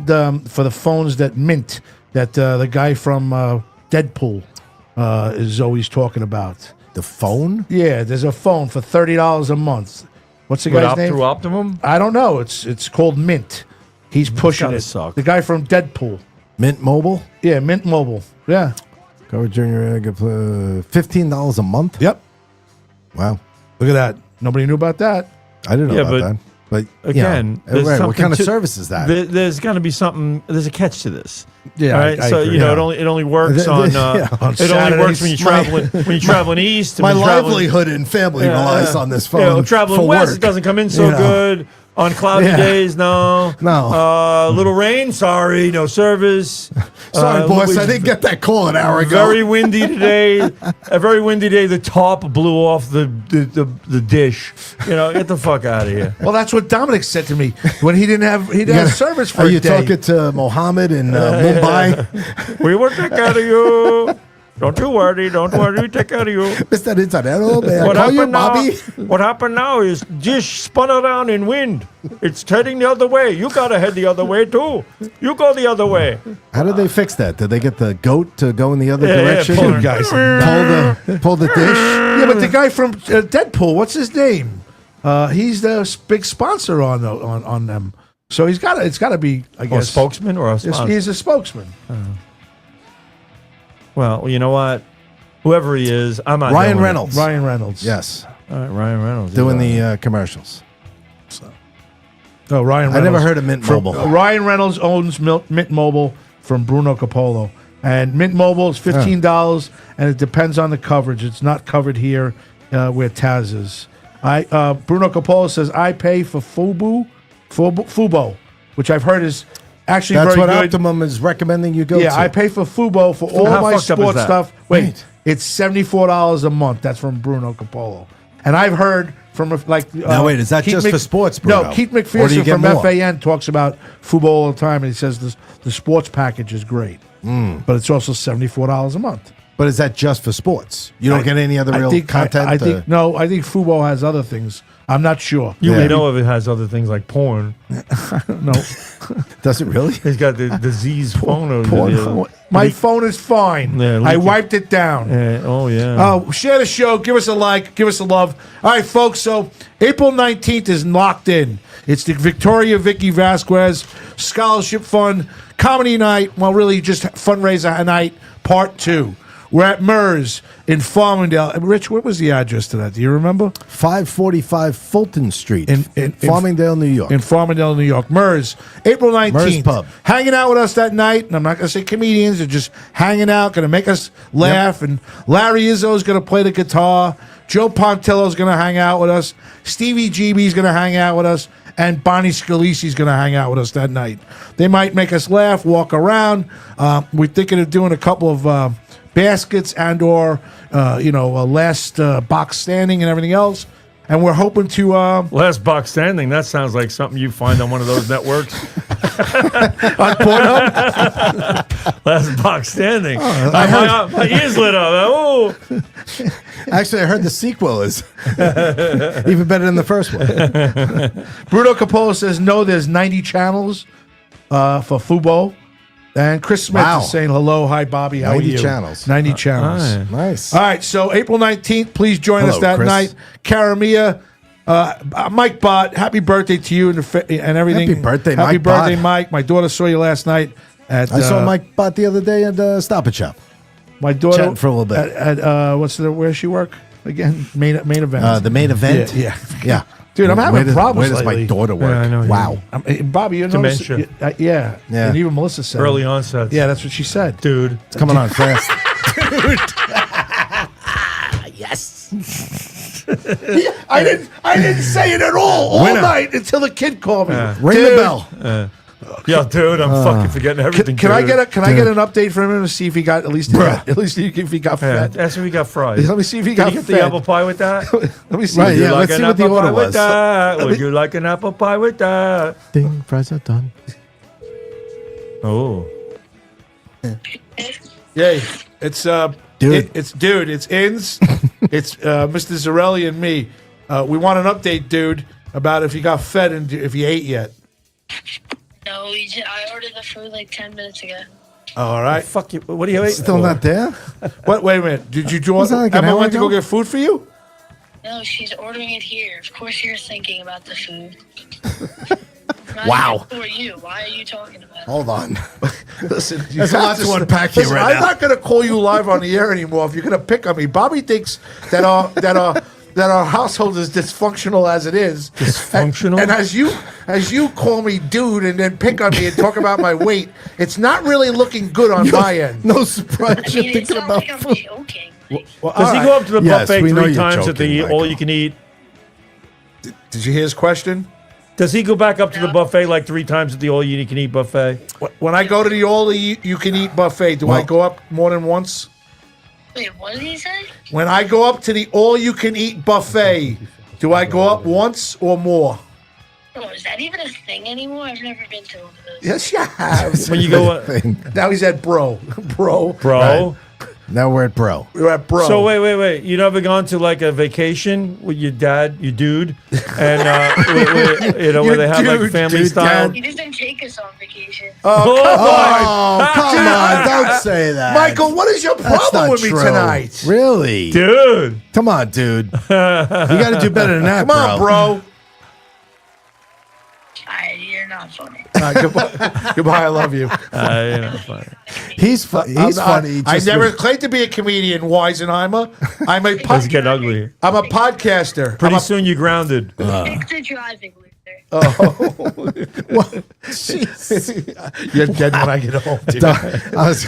for the phones that Mint, that the guy from Deadpool is always talking about? The phone? Yeah, there's a phone for $30 a month. What's the guy's name? Through Optimum? I don't know. It's called Mint. He's pushing gotta it. suck. The guy from Deadpool. Mint Mobile? Yeah, Mint Mobile. Yeah. Cover Junior, $15 a month? Yep. Wow. Look at that. Nobody knew about that. I didn't know Yeah, about but that. But Again, you know, there's right, what something kind of to- service is that? There's going to be something. There's a catch to this. Yeah, All right. I So agree. you know, Yeah. it only works on. Yeah, on it only works when you're Saturdays. traveling east. and My when you're traveling- livelihood and family relies on this phone. You know, traveling for west, work. it doesn't come in so You know. good. On cloudy Yeah. days, no. No. Little rain, sorry, no service. Sorry, boss, it's I didn't get that call an hour ago. Very windy today. A very windy day. The top blew off the dish. You know, get the fuck out of here. Well, that's what Dominic said to me when he didn't have service for Are a you day. talking to Mohammed in Mumbai? We will take care of you. Don't you worry. Don't worry. We take care of you. Mr. Interneto, may I What call you happened now? Bobby? What happened now is dish spun around in wind. It's heading the other way. You gotta head the other way too. You go the other way. How did they fix that? Did they get the goat to go in the other Yeah, direction? pull and guys. pull the dish? Yeah, but the guy from Deadpool, what's his name? He's the big sponsor on them. So it's got to be, I Or a guess. spokesman or a sponsor? He's a spokesman. Well, you know what? Whoever he is, I'm not. Ryan doing it. Reynolds. Ryan Reynolds. Yes, All right, Ryan Reynolds doing He's the commercials. Oh, Ryan Reynolds. I never heard of Mint From- Mobile. Ryan Reynolds owns Mint Mobile from Bruno Capolo. And Mint Mobile is $15, and it depends on the coverage. It's not covered here where Taz is. Bruno Capolo says, I pay for Fubo, which I've heard is actually That's very what good. Optimum is recommending you go Yeah, to. I pay for Fubo for all How my fucked up is sports that? stuff. Wait, Right. it's $74 a month. That's from Bruno Capolo. And I've heard from Now, wait, is that Keith just for sports, Bruno? No, Keith Or do you McPherson get from more? FAN talks about Fubo all the time, and he says the sports package is great, but it's also $74 a month. But is that just for sports? You don't get any other real content? I think no. I think Fubo has other things. I'm not sure. You Yeah. may know if it has other things like porn. No, Does it really? He's got the disease phone over Porn. there. My phone is fine. Yeah, I leak it. wiped it down. Oh yeah. Oh, share the show. Give us a like. Give us a love. All right, folks. So April 19th is locked in. It's the Victoria Vicky Vasquez Scholarship Fund Comedy Night. Well, really just fundraiser night, part 2. We're at Mers in Farmingdale. Rich, what was the address to that? Do you remember? 545 Fulton Street In Farmingdale, New York. In Farmingdale, New York. Mers, April 19th. Mers Pub. Hanging out with us that night. And I'm not going to say comedians. They're just hanging out, going to make us laugh. And Larry Izzo is going to play the guitar. Joe Pontillo is going to hang out with us. Stevie GB is going to hang out with us. And Bonnie Scalisi is going to hang out with us that night. They might make us laugh, walk around. We're thinking of doing a couple of baskets and or a last box standing and everything else, and we're hoping to Last box standing. That sounds like something you find on one of those networks. on Pornhub. Last box standing. My ears lit up. Oh, Actually, I heard the sequel is even better than the first one. Bruno Capolo says no. There's 90 channels for Fubo, and Chris Smith Wow. is saying hello, hi Bobby, how 90 are you? channels. 90 channels. all right. Nice. All right, so April 19th, please join us Hello, that Chris. night. Karamia, Mike Bott, happy birthday to you and everything. Happy birthday, happy Mike birthday, Bott. Mike. My daughter saw you last night at. I saw Mike Bott the other day at Stop and Shop. My daughter Chatting for a little bit. At where she work again? Main event. The main event? Yeah. Yeah. Dude, I'm having Where problems does lately. my daughter work? Yeah, I know, yeah. Wow. Bobby, you notice? Dementia. Yeah. Yeah. And even Melissa said early it. onset. Yeah, that's what she said. dude. It's coming on fast. I didn't say it at all Winner. night until the kid called me. Ring the bell. Yeah, dude, I'm fucking forgetting everything. Can I dude. get an update from him to see if he got at least if he got Yeah, fed? that's what we got fries. Let me see if he Did got you get fed. the apple pie with that? Let me see. Right, Would you yeah, let's an see what the apple order pie with was. that? Would you like an apple pie with that? Ding, fries are done. Oh. Yay! It's Dude. it's Ins, it's Mr. Zarelli and me. We want an update, dude, about if you got fed and if you ate yet. No, I ordered the food like 10 minutes ago. All right. Fuck you. What do you eat? Still not there? What? Wait a minute. Did you join? Was that like an Emma hour went to go ago? get food for you. No, she's ordering it here. Of course you're thinking about the food. Wow. Who are you? Why are you talking about it? Hold on. Listen, you There's a have lot to unpack here right I'm now. not going to call you live on the air anymore if you're going to pick on me. Bobby thinks that our household is dysfunctional as it is. Dysfunctional? And as you call me dude and then pick on me and talk about my weight, it's not really looking good on my end. No surprise I you're mean, it's thinking not about like I'm food. joking. Well, Does all he right. go up to the Yes, buffet we know 3 you're times at joking, the Michael. all you can eat? Did you hear his question? Does he go back up to the buffet like 3 times at the all you can eat buffet? When I go to the all you can eat buffet, do I Well- go up more than once? Wait, what did he say? When I go up to the all you can eat buffet, do I go up once or more? Oh, is that even a thing anymore? I've never been to one of those. Yes, you have. When you go, Now he's at bro. bro. Right. Now we're at bro. We're at bro. So wait. You never gone to like a vacation with your dad, your dude, and where they have like dude, family dude, style? dad. He doesn't take us on vacation. Oh, come on. Don't say that. Michael, what is your That's problem not with me true. tonight? Really? Dude. Come on, dude. You got to do better than that, Come on, bro. You're not funny. Goodbye. Goodbye. I love you. Fine. He's He's funny. I just never with- claimed to be a comedian, Weisenheimer. I'm a It's getting ugly. I'm a podcaster. Pretty I'm a- soon you're grounded. Stick to driving, Luther. You're dead when I get home, dude. I was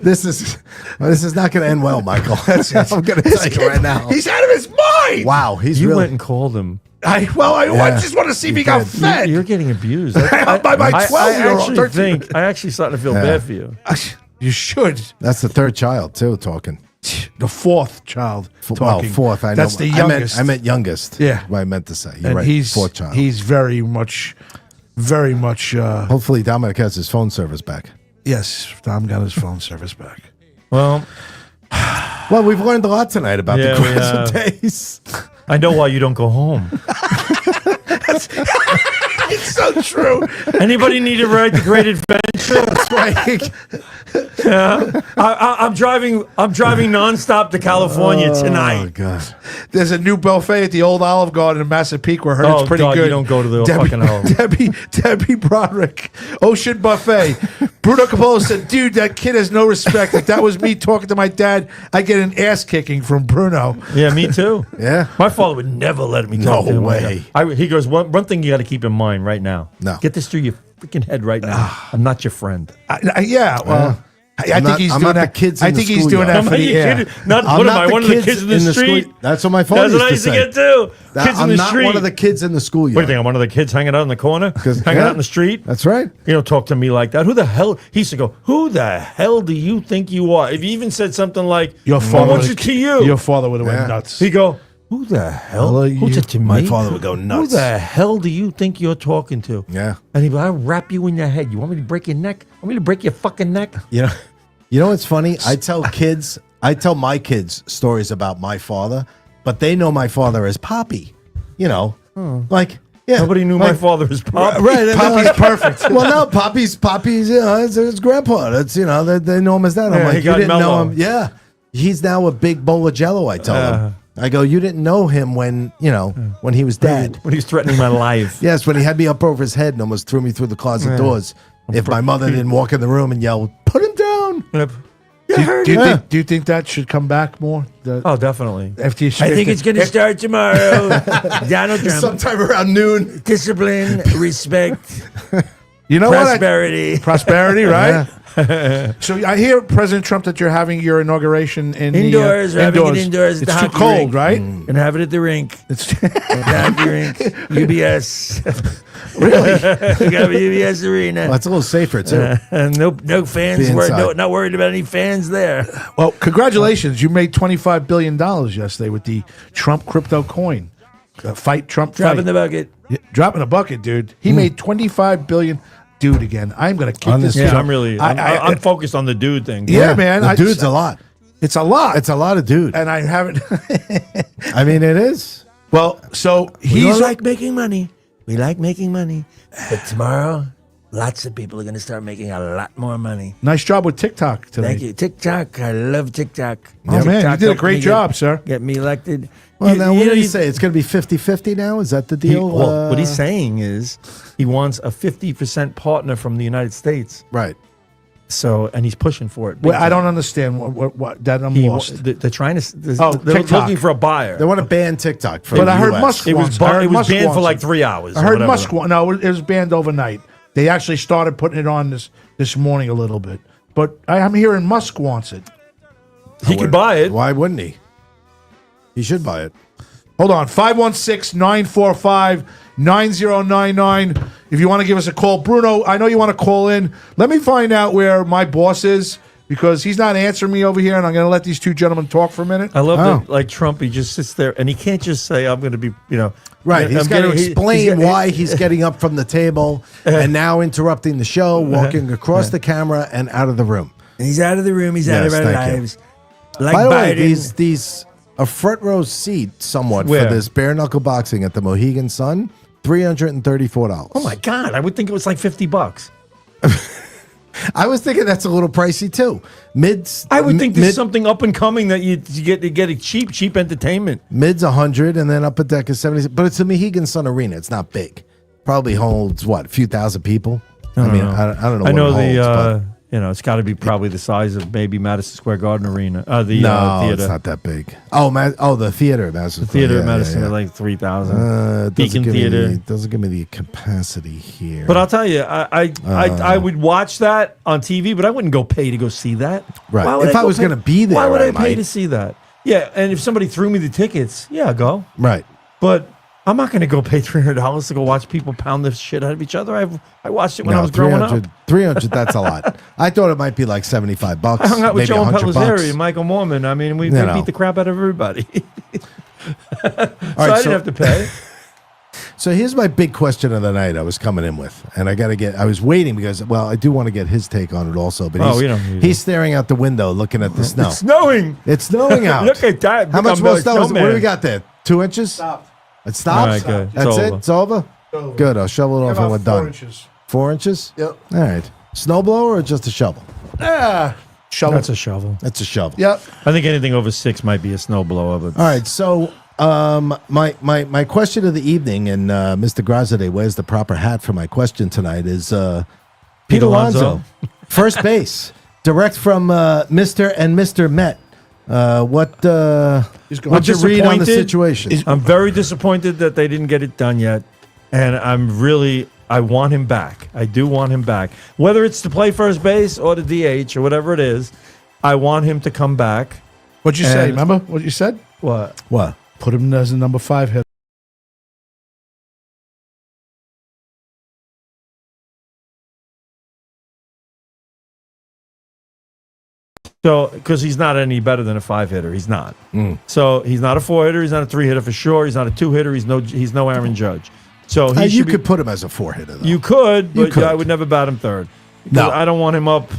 this is not going to end well, Michael. I'm going to tell you right now. He's out of his mind. Wow, he's You really. went and called him. I Yeah. just want to see if he You got did. fed. You're getting abused. By my 12-year-old, I actually starting to feel Yeah. bad for you. You should. That's the third child too talking. The fourth child talking. Well, fourth. I know. That's the youngest. I meant youngest. Yeah. What I meant to say. You're and right. he's fourth child. He's very much. Hopefully, Dominic has his phone service back. Yes, Dom got his phone service back. Well, Well, we've learned a lot tonight about Yeah, the we present have. days. I know why you don't go home. It's so true. Anybody need to ride the Great Adventure? That's right. I'm driving nonstop to California Oh tonight. God. There's a new buffet at the old Olive Garden in Massapequa. I heard Oh, it's pretty God, good. you don't go to the fucking home. Debbie Broderick, Ocean Buffet. Bruno Capolo said, "Dude, that kid has no respect. If that was me talking to my dad, I get an ass kicking from Bruno." Yeah, me too. Yeah. My father would never let me talk No to him like way. that. He goes, one thing you got to keep in mind right now. No. Get this through your freaking head right now. I'm not your friend. Yeah, well, I I'm think not- he's I'm doing not the that. kids I in the think he's doing schoolyard. that for Are the you air. kidding? Not I'm what not am I? the One of the kids in the street? That's what my phone That's used what I to used to say. get too. Kids in I'm the not street. one of the kids in the schoolyard. What do you think? I'm one of the kids hanging out in the corner? Hanging yeah. out in the street? That's right. You don't talk to me like that. Who the hell? He used to go, who the hell do you think you are? If you even said something like, Your "Well, father, what's it to you? Your father would have Yeah. went nuts. He'd go, who the hell? Hello, Who's you- it to me? my father would go Who nuts. the hell do you think you're talking to? Yeah. And he'd be like, I'll wrap you in your head. You want me to break your neck? Want me to break your fucking neck? You know what's funny? I tell my kids stories about my father, but they know my father as Poppy. You know, like yeah, Nobody knew my father was Pop. Right, and Poppy's they're like- perfect. Well, no, Poppy's it's his grandpa. That's they know him as that. I'm Yeah, like, he you got didn't mellow. know him. Yeah, he's now a big bowl of Jello. I tell him. I go, you didn't know him when when he was dead. When he was threatening my life. Yes, when he had me up over his head and almost threw me through the closet doors. If my mother didn't walk in the room and yell, "Put him down!" Do you think that should come back more? Oh, definitely. After you I think it's going to start tomorrow. Donald Trump. Sometime around noon. Discipline, respect, You know what? prosperity. Prosperity, right? So I hear, President Trump, that you're having your inauguration in Indoors. the We're having it indoors at It's the too hockey cold, rink. right? And have it at the rink. It's At the hockey rink. UBS. really. We got a UBS arena. Well, it's a little safer too. No fans. Be inside. Not worried about any fans there. Well, congratulations! You made $25 billion yesterday with the Trump crypto coin. Fight Trump. Drop fight. in the bucket. Yeah, drop in the bucket, dude. He made $25 billion. Dude, again, I'm gonna kick On this. this dude. Yeah, I'm really. I'm I- focused on the dude thing. Yeah, man. The dude's a lot. It's a lot. It's a lot of dude. and I haven't. I mean, it is. Well, so We he's like making money. We like making money. But tomorrow, lots of people are going to start making a lot more money. nice job with TikTok today. Thank you. TikTok. I love TikTok. Oh, man, you TikTok did a helped great me job, sir. Get me elected. Well, now, what did he you- say? It's going to be 50-50 now? Is that the he- deal? well, what he's saying is he wants a 50% partner from the United States. Right. So, and he's pushing for it. big Well, I time. don't understand what that I'm He, lost. they're trying to. Oh, they're TikTok. looking for a buyer. They want to ban TikTok from But the I heard US. Musk It was wants- I heard it was Musk banned for wants like it. 3 hours. I or heard whatever. Musk. No, it was banned overnight. They actually started putting it on this morning a little bit. But I'm hearing Musk wants it. He could buy it. Why wouldn't he? He should buy it. Hold on, 516-945-9099. If you want to give us a call. Bruno, I know you want to call in. Let me find out where my boss is because he's not answering me over here, and I'm going to let these two gentlemen talk for a minute. I love Oh. that, like Trump, he just sits there and he can't just say, I'm going to be, Right. He's got to he- explain he's got- why he's getting up from the table and now interrupting the show, walking across the camera and out of the room. He's out of the room. He's out Yes, of our thank you. lives. Like By the way, Biden. these a front row seat somewhat Where? for this bare knuckle boxing at the Mohegan Sun, $334. Oh my God. I would think it was like $50. I was thinking that's a little pricey too. I would think there's something up and coming that you get it cheap entertainment. Mid's 100 and then up a deck is 70. But it's a Mohegan Sun arena. It's not big. Probably holds what, a few thousand people. I mean, I don't know. I what know it holds, it's got to be probably the size of maybe Madison Square Garden Arena. but no, Theater. it's not that big. Oh, the theater at Madison. Theater Yeah, at Madison yeah, is yeah. like 3,000. It Beacon Theater. doesn't give me the capacity here. But I'll tell you, I would watch that on TV, but I wouldn't go pay to go see that. Right. Why would If I go was pay- gonna be there, why would I I pay might. to see that? Yeah, and if somebody threw me the tickets, yeah, I'll go. Right. But I'm not going to go pay $300 to go watch people pound the shit out of each other. I watched it when I was growing up. 300, that's a lot. I thought it might be like $75. I hung out with maybe Joe and $100. Pellizzeri and Michael Mormon. I mean, we know. beat the crap out of everybody. So right, I didn't have to pay. So here's my big question of the night I was coming in with. And I was waiting because, well, I do want to get his take on it also. But Oh, we don't need he's staring out the window looking at the snow. It's snowing. It's snowing out. Look at that. How much I'm more a snow is it? What do snowman. we got there? 2 inches? Stop. It stops? All right, good. It's That's it? over. It's over? Good. I'll shovel it off and we're done. inches. 4 inches? Yep. All right. Snowblower or just a shovel? Shovel. That's a shovel. That's a shovel. Yep. I think anything over 6 might be a snowblower. But All right, so my question of the evening, and Mr. Grazade wears the proper hat for my question tonight, is Pete Alonso, first base, direct from Mr. and Mr. Met. What's your read on the disappointed. situation? I'm very disappointed that they didn't get it done yet, and I want him back. I do want him back, whether it's to play first base or the DH or whatever it is. I want him to come back. What'd you say? And- Remember what you said? What? What? Put him as a number 5 hitter. So, because he's not any better than a 5 hitter, he's not. So he's not a 4 hitter. He's not a 3 hitter for sure. He's not a 2 hitter. He's no Aaron Judge. So he You should be- could put him as a 4 hitter, though. You could, but could. I would never bat him third. No. I don't want him up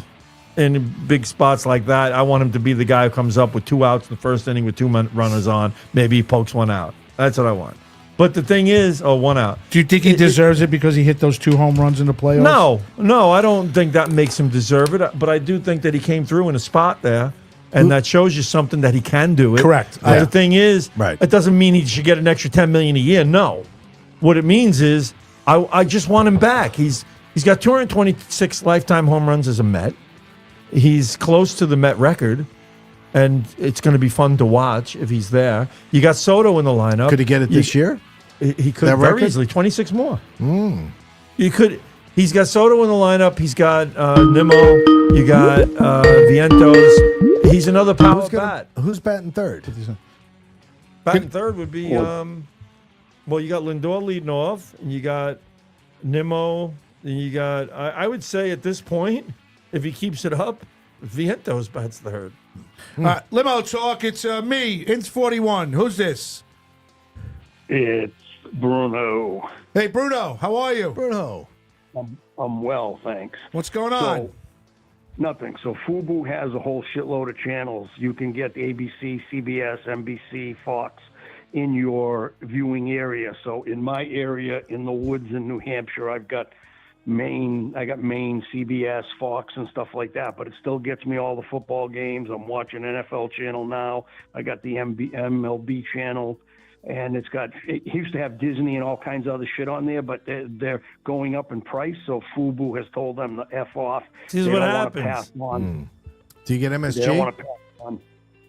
in big spots like that. I want him to be the guy who comes up with 2 outs in the first inning with 2 runners on. Maybe he pokes 1 out. That's what I want. But the thing is, 1 out. Do you think he deserves it because he hit those 2 home runs in the playoffs? No, I don't think that makes him deserve it. But I do think that he came through in a spot there, and that shows you something that he can do it. Correct. But Yeah. the thing is, Right. it doesn't mean he should get an extra $10 million a year. No, what it means is I just want him back. He's got 226 lifetime home runs as a Met. He's close to the Met record, and it's going to be fun to watch if he's there. You got Soto in the lineup. Could he get it this year? He could That very record? easily 26 more. You could. He's got Soto in the lineup. He's got Nimo. You got Vientos. He's another power bat. Who's batting third? Batting third would be well, you got Lindor leading off, and you got Nimo, and you got I would say at this point, if he keeps it up, Vientos bats third. Limo talk. It's me, Inch 41. Who's this? It's Bruno. Hey, Bruno. How are you? Bruno. I'm well, thanks. What's going on? So, nothing. So Fubo has a whole shitload of channels. You can get ABC, CBS, NBC, Fox in your viewing area. So in my area, in the woods in New Hampshire, I got Maine, CBS, Fox, and stuff like that. But it still gets me all the football games. I'm watching NFL channel now. I got the MLB channel. And it used to have Disney and all kinds of other shit on there, but they're going up in price. So Fubo has told them to F off. Here's what happens. Pass on. Do you get MSG? They don't want to pass on.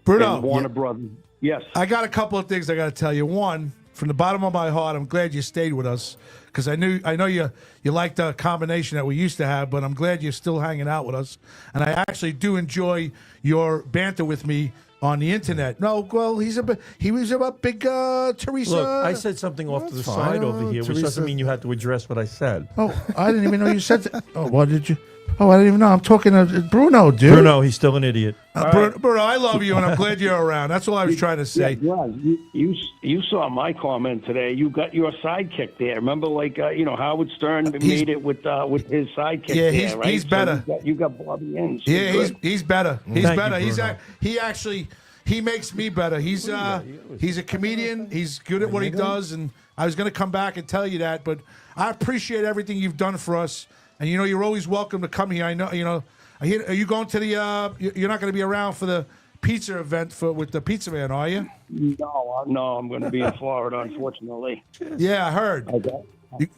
Bruno. And Warner Brothers. Yes. I got a couple of things I got to tell you. One, from the bottom of my heart, I'm glad you stayed with us because I know you liked the combination that we used to have, but I'm glad you're still hanging out with us. And I actually do enjoy your banter with me on the internet. No, well, he was about big Teresa. Look, I said something off to the side over here, which doesn't mean you have to address what I said. Oh, I didn't even know you said that. Oh, what did you? Oh, I didn't even know. I'm talking to Bruno, dude. Bruno, he's still an idiot. Bruno, I love you, and I'm glad you're around. That's all I was trying to say. Yeah, you saw my comment today. You got your sidekick there. Remember, Howard Stern made it with his sidekick. Yeah, there, right? he's better. So you got Bobby Inns. Yeah, he's better. He's Thank better. you, Bruno. He makes me better. He's a comedian. He's good at what he does, and I was going to come back and tell you that, but I appreciate everything you've done for us. And you're always welcome to come here. I know. Are you going to the? You're not going to be around for the pizza event with the pizza man, are you? No, I'm going to be in Florida, unfortunately. Yeah, I heard.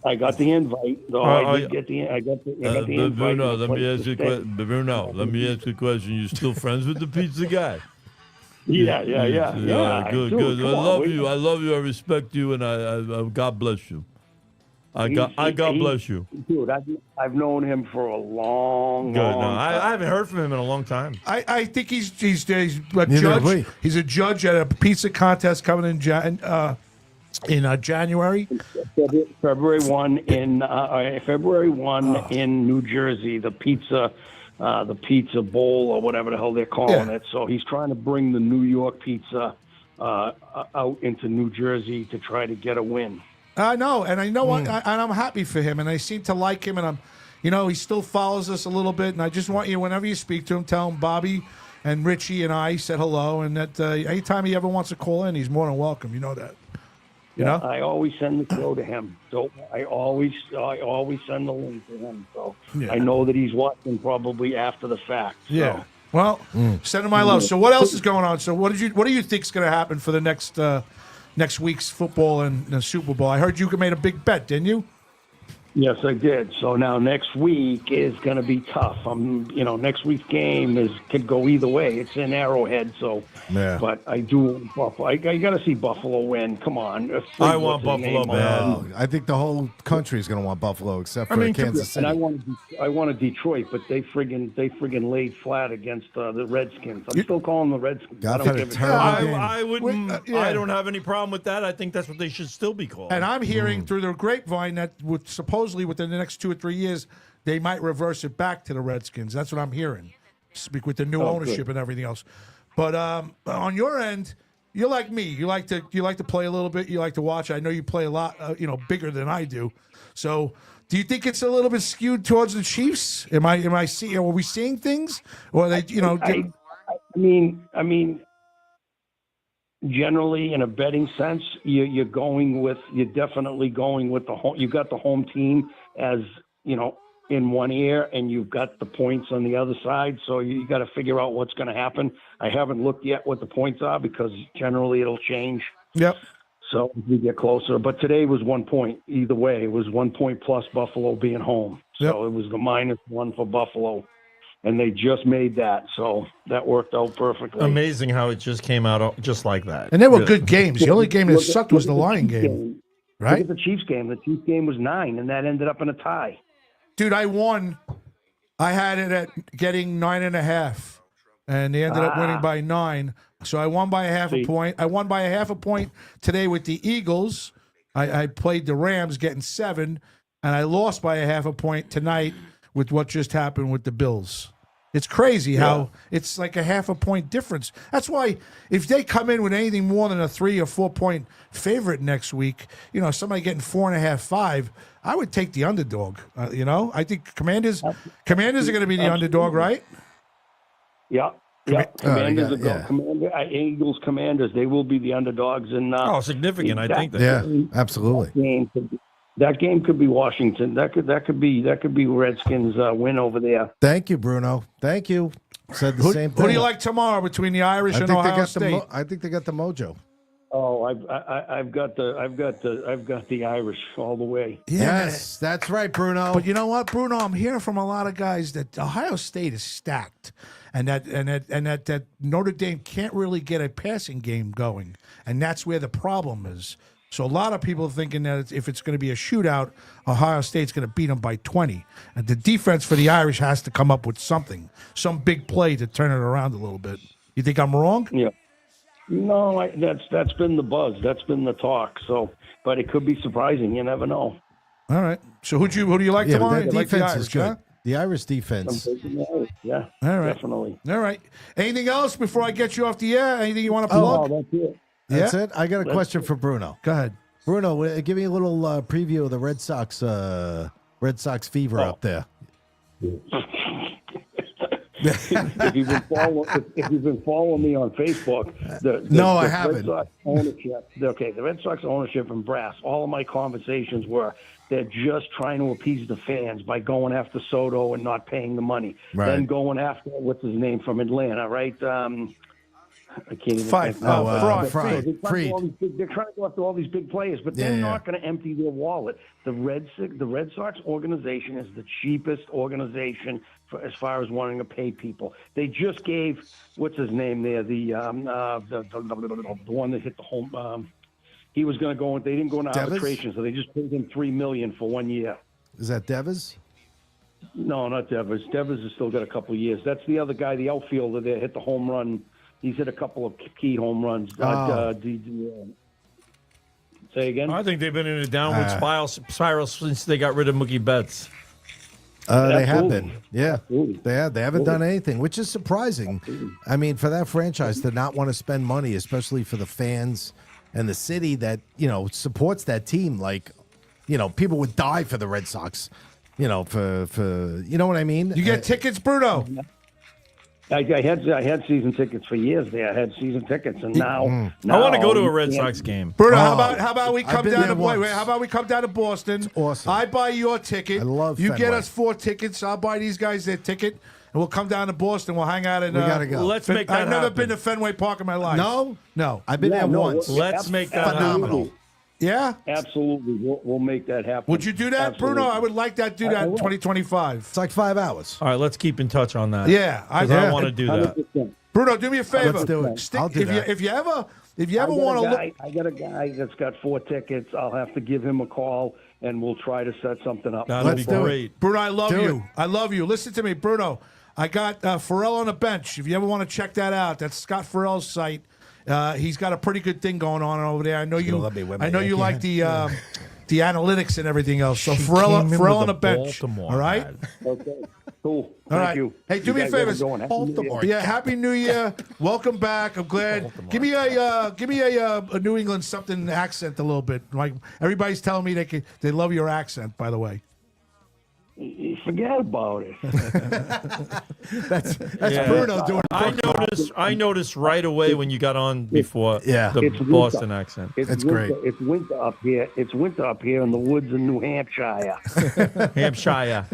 I got the invite. Though I got the invite. Bruno, let me ask you a question. You still friends with the pizza guy? Yeah. Good. I love you. I respect you, and I God bless you. God bless you. Dude, I've known him for a long time. I haven't heard from him in a long time. I think he's a judge. He's a judge at a pizza contest coming in January. February 1 in New Jersey, the pizza bowl or whatever the hell they're calling it. So he's trying to bring the New York pizza out into New Jersey to try to get a win. I know, and I know what, and I'm happy for him, and I seem to like him, and he still follows us a little bit, and I just want you, whenever you speak to him, tell him Bobby and Richie and I said hello, and that anytime he ever wants to call in, he's more than welcome. You know that. You know? I always send the show to him, so I always send the link to him. So I know that he's watching probably after the fact. So. Yeah. Well, send him my love. So what else is going on? So what do you think is going to happen for the next week's football and the Super Bowl? I heard you made a big bet, didn't you? Yes, I did. So now next week is going to be tough. Next week's game could go either way. It's in Arrowhead, so. Yeah. But I do Buffalo. I got to see Buffalo win. Come on. I want Buffalo bad. I think the whole country is going to want Buffalo, except for Kansas City. And I wanted Detroit, but they friggin' laid flat against the Redskins. I'm still calling the Redskins. I wouldn't. I don't have any problem with that. I think that's what they should still be called. And I'm hearing through the grapevine that supposedly within the next 2 or 3 years, they might reverse it back to the Redskins. That's what I'm hearing. Speak with the new ownership and everything else. But on your end, you're like me. You like to play a little bit. You like to watch. I know you play a lot, bigger than I do. So, do you think it's a little bit skewed towards the Chiefs? Are we seeing things, or are they? I mean, generally, in a betting sense, you're definitely going with the home. You got the home team as in one ear, and you've got the points on the other side. So you got to figure out what's going to happen. I haven't looked yet what the points are because generally it'll change. Yep. So as we get closer, but today was 1 point either way. It was 1 point plus Buffalo being home. So It was the -1 for Buffalo. And they just made that, so that worked out perfectly. Amazing how it just came out just like that. And they were good games. The only game that sucked was the Lion game, right? Look at the Chiefs game. The Chiefs game was 9, and that ended up in a tie. Dude, I won. I had it at getting 9.5, and they ended up winning by 9. So I won by a half a point. I won by a half a point today with the Eagles. I played the Rams, getting 7, and I lost by a half a point tonight with what just happened with the Bills. It's crazy how it's like a half a point difference. That's why if they come in with anything more than a 3 or 4 point favorite next week, somebody getting 4.5, 5, I would take the underdog. I think Commanders are going to be the underdog, right? Yeah. Commanders, Eagles, Commanders. They will be the underdogs, and significant. I think that. Yeah, absolutely. That game could be Washington. That could be Redskins win over there. Thank you, Bruno. Thank you. Said the same thing. Who do you like tomorrow between the Irish and Ohio State? I think they got the mojo. Oh, I've got the Irish all the way. Yes, that's right, Bruno. But you know what, Bruno? I'm hearing from a lot of guys that Ohio State is stacked, and that Notre Dame can't really get a passing game going, and that's where the problem is. So a lot of people are thinking that if it's going to be a shootout, Ohio State's going to beat them by 20. And the defense for the Irish has to come up with something, some big play to turn it around a little bit. You think I'm wrong? Yeah. No, that's been the buzz. That's been the talk. So, but it could be surprising. You never know. All right. So who do you like tomorrow? That You like defense the Irish, is good. huh? The Irish defense. Yeah. All right. Definitely. All right. Anything else before I get you off the air? Anything you want to plug? Oh, that's it. That's it. I got a question for Bruno. Go ahead. Bruno, give me a little preview of the Red Sox fever up there. If you've been following me on Facebook, I haven't. Red Sox ownership. Okay, the Red Sox ownership and brass. All of my conversations were they're just trying to appease the fans by going after Soto and not paying the money. Right. Then going after what's his name from Atlanta, right? I can't even Fried. Fried. They're trying to go after all these big players, but they're not going to empty their wallet. The Red Sox organization is the cheapest organization as far as wanting to pay people. They just gave what's his name there, the one that hit the home. He was going to go. They didn't go into arbitration, so they just paid him $3 million for 1 year. Is that Devers? No, not Devers. Devers has still got a couple of years. That's the other guy, the outfielder there, hit the home run. He's hit a couple of key home runs. Say again? I think they've been in a downward spiral since they got rid of Mookie Betts. They have been. Yeah. They haven't done anything, which is surprising. I mean, for that franchise to not want to spend money, especially for the fans and the city that, supports that team. Like, people would die for the Red Sox, for you know what I mean? You get tickets, Bruno? I had season tickets for years there. I had season tickets, and now I want to go to a Red Sox game. Bruno, how about we come down to once. how about we come down to Boston? It's awesome. I buy your ticket. I love you get Fenway. us 4 tickets. I'll buy these guys their ticket, and we'll come down to Boston. We'll hang out in. We gotta go. Let's make that I've never happen. been to Fenway Park in my life. No? I've been there once. Let's make that Phenomenal. happen. Yeah. Absolutely, we'll make that happen. Would you do that, Absolutely. Bruno? I would like that. Do that in will. 2025. It's like 5 hours. All right, let's keep in touch on that. Yeah, 'Cause I want to do that. 100%. Bruno, do me a favor. Let's do it. I'll do if that. you ever want to look. I got a guy that's got 4 tickets. I'll have to give him a call, and we'll try to set something up. That'll be Let's do it. great. Bruno, I love Do you. it. I love you. Listen to me, Bruno. I got Farrell on the bench. If you ever want to check that out, that's Scott Farrell's site. He's got a pretty good thing going on over there. I know you. let me win my I know you Yankee like the analytics and everything else. So She Farrell came in on with the a bench. Baltimore All right. hat. Okay, cool. All Thank right. you. Hey, do You me a guys favor. have a good one. Happy New Year. Yeah, Happy New Year. Welcome back. I'm glad. Give me a New England something accent a little bit. Like everybody's telling me they love your accent. By the way. Forget about it. That's Yeah. Bruno doing I noticed right away when you got on before Yeah. the It's winter. Boston accent. It's winter. great. It's winter up here. It's winter up here in the woods in New Hampshire. Hampshire.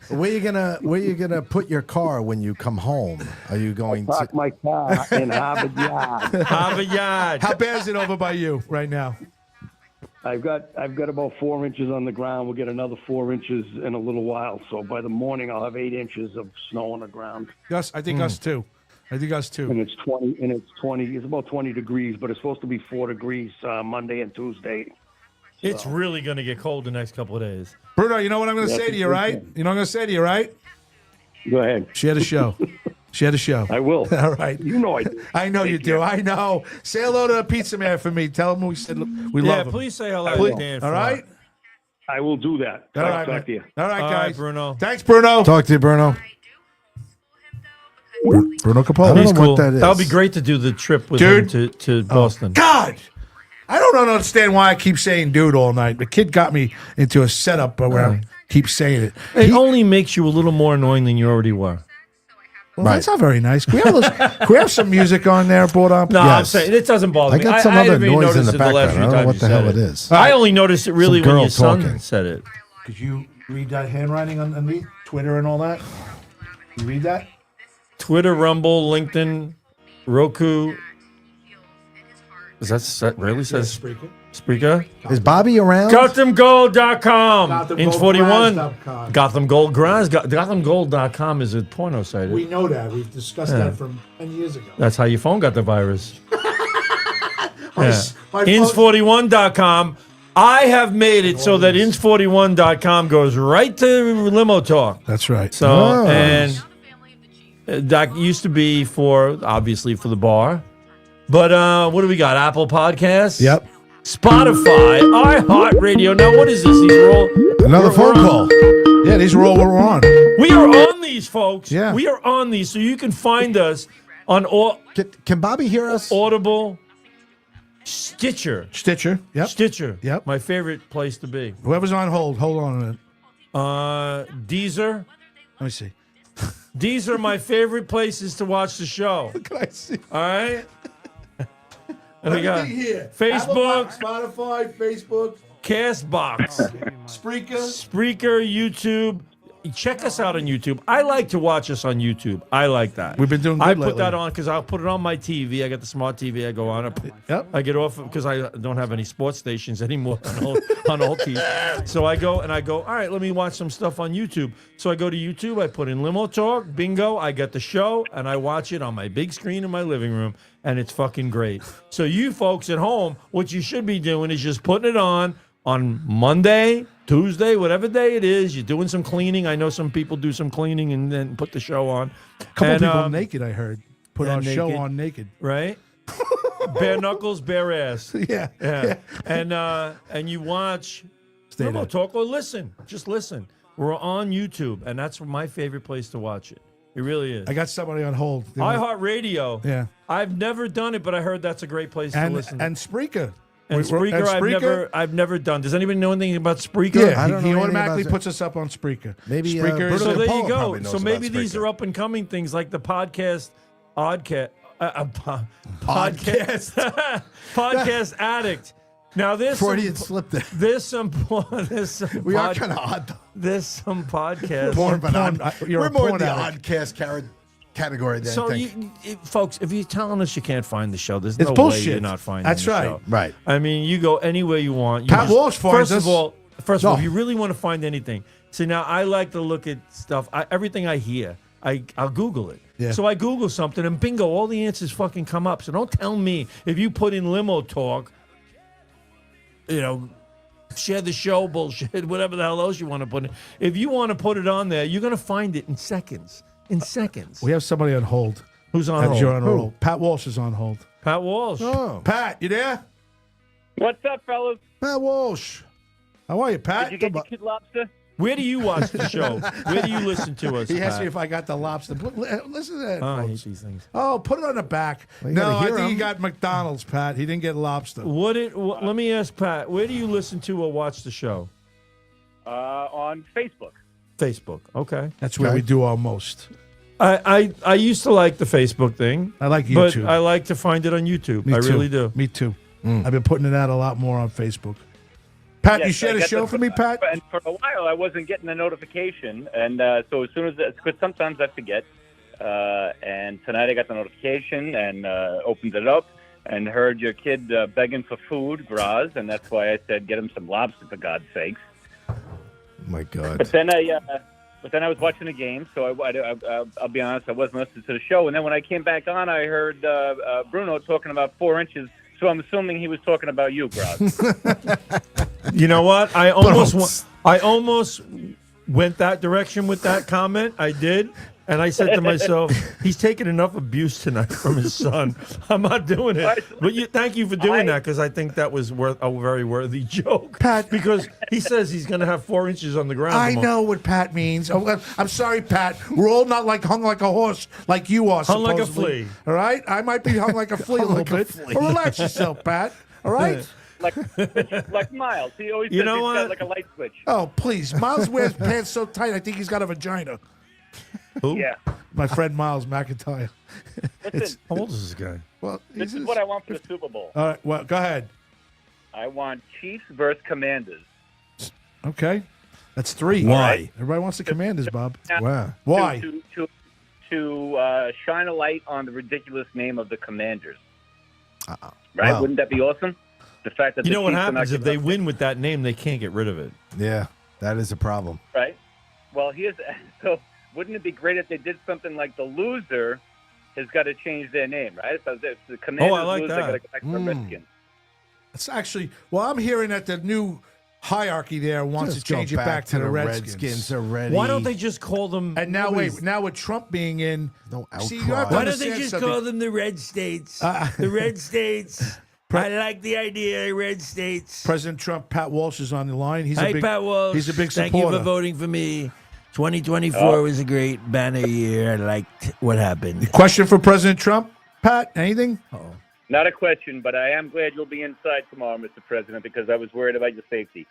Where you gonna put your car when you come home? Are you going to? Park my car in Harvard Yard. Harvard Yard. How bad is it over by you right now? I've got about 4 inches on the ground. We'll get another 4 inches in a little while. So by the morning, I'll have 8 inches of snow on the ground. I think us too. I think us too. And it's 20. And it's 20. It's about 20 degrees, but it's supposed to be 4 degrees Monday and Tuesday. It's really going to get cold the next couple of days. Bruno, you know what I'm going to say to you, right? You know what I'm going to say to you, right? Go ahead. Share the show. Share the show. I will. All right. You know I do. I know you do. I know. Say hello to the pizza man for me. Tell him we said we love him. Please say hello Please. to Dan. All right? I will do that. All I'll right, talk to you. All right, All guys. right, Bruno. Thanks, Bruno. Talk to you, Bruno. Bruno I Capone. don't He's know cool. what that is. That would be great to do the trip with Dude. him to Boston. God, I don't understand why I keep saying dude all night. The kid got me into a setup where I keep saying it. It only makes you a little more annoying than you already were. Well, that's not very nice. Can we have some music on there brought up? No, I'm Yes. saying it doesn't bother I me. got some other haven't even noise in noticed the it last background. I few don't know times what you the said hell it is. I only noticed it really Some when girl your son talking. said it. Could you read that handwriting underneath Twitter and all that? You read that? Twitter, Rumble, LinkedIn, Roku. Is that really says Spreaker? Is Bobby around? GothamGold.com. Inch 41. GothamGoldGraz.com. Gotham Gold Graz. GothamGold.com is a porno site. We know that. We've discussed that from 10 years ago. That's how your phone got the virus. My phone- Ins41.com. I have made it so that Ins41.com goes right to Limo Talk. That's right. So, Oh. and that used to be obviously for the bar. But what do we got? Apple Podcasts? Yep. Spotify, iHeartRadio. Now, what is this? These are all Another we're phone on- call. Yeah, these are all we're on. We are on these, folks. Yeah. We are on these, so you can find us on Can Bobby hear us? Audible, Stitcher. Stitcher. Yep. Stitcher. Yep. My favorite place to be. Whoever's on hold on a minute. Deezer. Let me see. These are my favorite places to watch the show. Can I see? All right. And we got Everything here. Facebook, Apple, Spotify, Facebook, Castbox, Spreaker. Spreaker, YouTube. Check us out on YouTube. I like to watch us on YouTube. I like that. We've been doing good I put lately. that on because I'll put it on my TV. I got the smart TV. I go on it. Yep. I get off because I don't have any sports stations anymore on all TV. So I go, all right, let me watch some stuff on YouTube. So I go to YouTube. I put in Limo Talk, bingo. I get the show, and I watch it on my big screen in my living room, and it's fucking great. So you folks at home, what you should be doing is just putting it on Monday, Tuesday, whatever day it is. You're doing some cleaning. I know some people do some cleaning and then put the show on. A couple And, people naked, I heard. Put yeah, our show naked. on naked. Right? Bare knuckles, bare ass. Yeah. Yeah. And you watch Stay Limo there. Talk or listen. Just listen. We're on YouTube, and that's my favorite place to watch it. It really is. I got somebody on hold. iHeartRadio. Yeah. I've never done it, but I heard that's a great place to And listen. Spreaker. And Spreaker, I've never done. Does anybody know anything about Spreaker? Yeah, I don't know he anything automatically about puts us up on Spreaker. Maybe, Spreaker Bruno is So a- there Paul you go. probably knows So about maybe these Spreaker. are up and coming things like the podcast, podcast, podcast addict. Now Freudian slip there. there's some We are kind of odd. Though. there's some podcasts. More of an porn- odd. you're We're a more in porn the addict. oddcast category than So, I think. folks, if you're telling us you can't find the show, there's It's no bullshit. way you're not finding That's the right. show. Right. I mean, you go anywhere you want. You Pat Walsh finds First us. of all, No. if you really want to find anything, see now I like to look at stuff. Everything I hear, I'll Google it. Yeah. So I Google something and bingo, all the answers fucking come up. So don't tell me if you put in Limo Talk, share the show bullshit, whatever the hell else you want to put in. If you want to put it on there, you're going to find it in seconds. In seconds. We have somebody on hold. Who's on That's hold? you're on Who? hold. Pat Walsh is on hold. Pat Walsh. Oh, Pat, you there? What's up, fellas? Pat Walsh. How are you, Pat? Did you get your Kid Lobster? Where do you watch the show? Where do you listen to us? He asked Pat? me if I got the lobster. Listen to that. Oh, I hate folks. these things. Oh, put it on the back. Well, you No, gotta I hear think he him. got McDonald's, Pat. He didn't get lobster. Let me ask Pat. Where do you listen to or watch the show? On Facebook. Facebook. Okay. That's where Okay. we do our most. I used to like the Facebook thing. I like But YouTube. I like to find it on YouTube. Me I too. really do. Me too. I've been putting it out a lot more on Facebook. Pat, you Yes, share I the got show for me, Pat? And for a while, I wasn't getting the notification, and so as soon as because sometimes I forget. And tonight I got the notification and opened it up and heard your kid begging for food, Graz, and that's why I said get him some lobster for God's sakes. my God. But then I was watching the game, so I'll be honest, I wasn't listening to the show. And then when I came back on, I heard Bruno talking about 4 inches. So I'm assuming he was talking about you, Graz. You know what? I almost went that direction with that comment. I did. And I said to myself, he's taking enough abuse tonight from his son. I'm not doing it. But thank you for doing that, because I think that was a very worthy joke. Pat, because he says he's going to have 4 inches on the ground. I tomorrow. know what Pat means. Oh, I'm sorry, Pat. We're all not like hung like a horse like you are. Hung like a supposedly. flea. All right? I might be hung like a flea a little bit. Well, relax yourself, Pat. All right? like Miles. He always You says know he's what? got like a light switch. Oh, please. Miles wears pants so tight, I think he's got a vagina. Who? Yeah. My friend Miles McIntyre. Listen, How old is this guy? Well, this is what I want for the Super Bowl. All right, well, go ahead. I want Chiefs versus Commanders. Okay. That's 3. Why? Right. Everybody wants the Commanders, Bob. Wow. Why? To shine a light on the ridiculous name of the Commanders. Right? Wow. Wouldn't that be awesome? The fact that You the know what Chiefs are not happens if giving they up- win with that name? They can't get rid of it. Yeah, that is a problem. Right. Well, so. Wouldn't it be great if they did something like the loser has got to change their name, right? So if the Commanders I like lose, that. they got to go back to the Redskins. It's actually, well, I'm hearing that the new hierarchy there wants Just to change go it back to the Redskins. already. Why don't they just call them? And now, now with Trump being in, No see, you outcry. have to Why understand something. them the Red States? The Red States. I like the idea, Red States. President Trump, Pat Walsh is on the line. He's a big, Walsh. He's a big supporter. voting for me. 2024 was a great banner year. I liked what happened. Question for President Trump, Pat? Anything? Not a question, but I am glad you'll be inside tomorrow, Mr. President, because I was worried about your safety.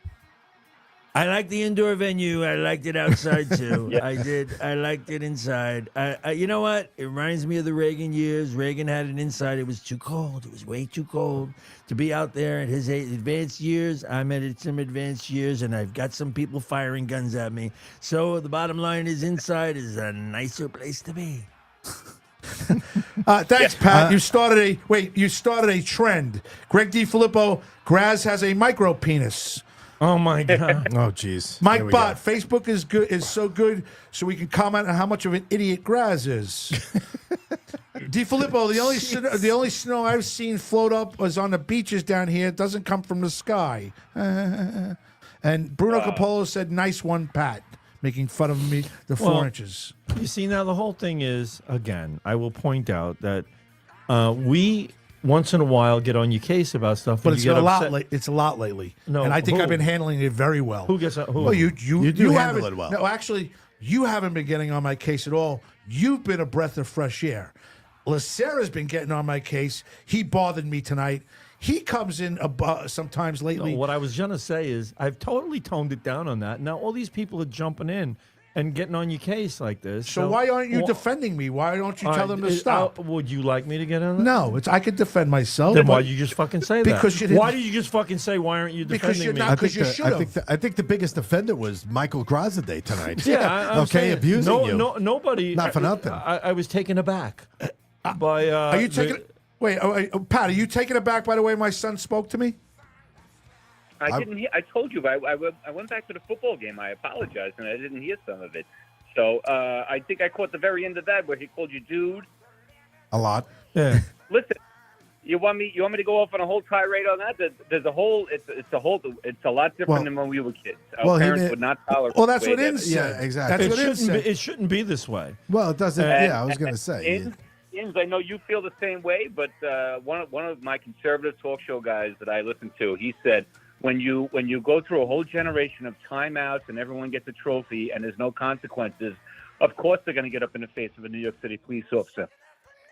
I liked the indoor venue. I liked it outside too. Yeah. I did. I liked it inside. You know what? It reminds me of the Reagan years. Reagan had it inside. It was too cold. It was way too cold to be out there at his advanced years. I'm at some advanced years, and I've got some people firing guns at me. So the bottom line is, inside is a nicer place to be. Thanks, Pat. You started a trend. Greg DiFilippo, Graz has a micro penis. Oh my God. Oh, jeez. Mike Here we Bott, go. Facebook is so good, so we can comment on how much of an idiot Graz is. DiFilippo, the only snow I've seen float up was on the beaches down here. It doesn't come from the sky. And Bruno Capolo said, "Nice one, Pat," making fun of me the 4 inches. You see, now the whole thing is, again, I will point out that we once in a while get on your case about stuff, But and it's you a get lot. upset. It's a lot lately. No, and I think who? I've been handling it very well. Who gets who? Well, you do you handle haven't- it well. No, actually, you haven't been getting on my case at all. You've been a breath of fresh air. Lacera's been getting on my case. He bothered me tonight. He comes in sometimes lately. No, what I was gonna say is I've totally toned it down on that. Now all these people are jumping in and getting on your case like this. So why aren't you defending me? Why don't you tell them to stop? Would you like me to get on that? No, I could defend myself. Then but- why'd you just fucking say Because that? you didn't- Why did you just fucking say, why aren't you Because defending you're me? not- Because you I should've. think the biggest offender was Michael Graziday tonight. Yeah, I'm okay, saying, abusing you. nobody. Not for nothing. I was taken aback by. Are you taking? Wait, Pat, are you taken aback by the way my son spoke to me? I didn't hear. I told you. I went back to the football game. I apologize, and I didn't hear some of it. So I think I caught the very end of that where he called you dude. A lot. Yeah. Listen, you want me to go off on a whole tirade on that? There's a whole. It's a lot different Well- than when we were kids. well, Our he parents did- would not tolerate. Well, that's the way what that- Inn said. Yeah, exactly. That's what Inn said. It shouldn't be this way. Well, it doesn't. And- yeah, I was going to say. Inns, I know you feel the same way, but one of my conservative talk show guys that I listen to, he said when you go through a whole generation of timeouts and everyone gets a trophy and there's no consequences, of course they're going to get up in the face of a New York City police officer.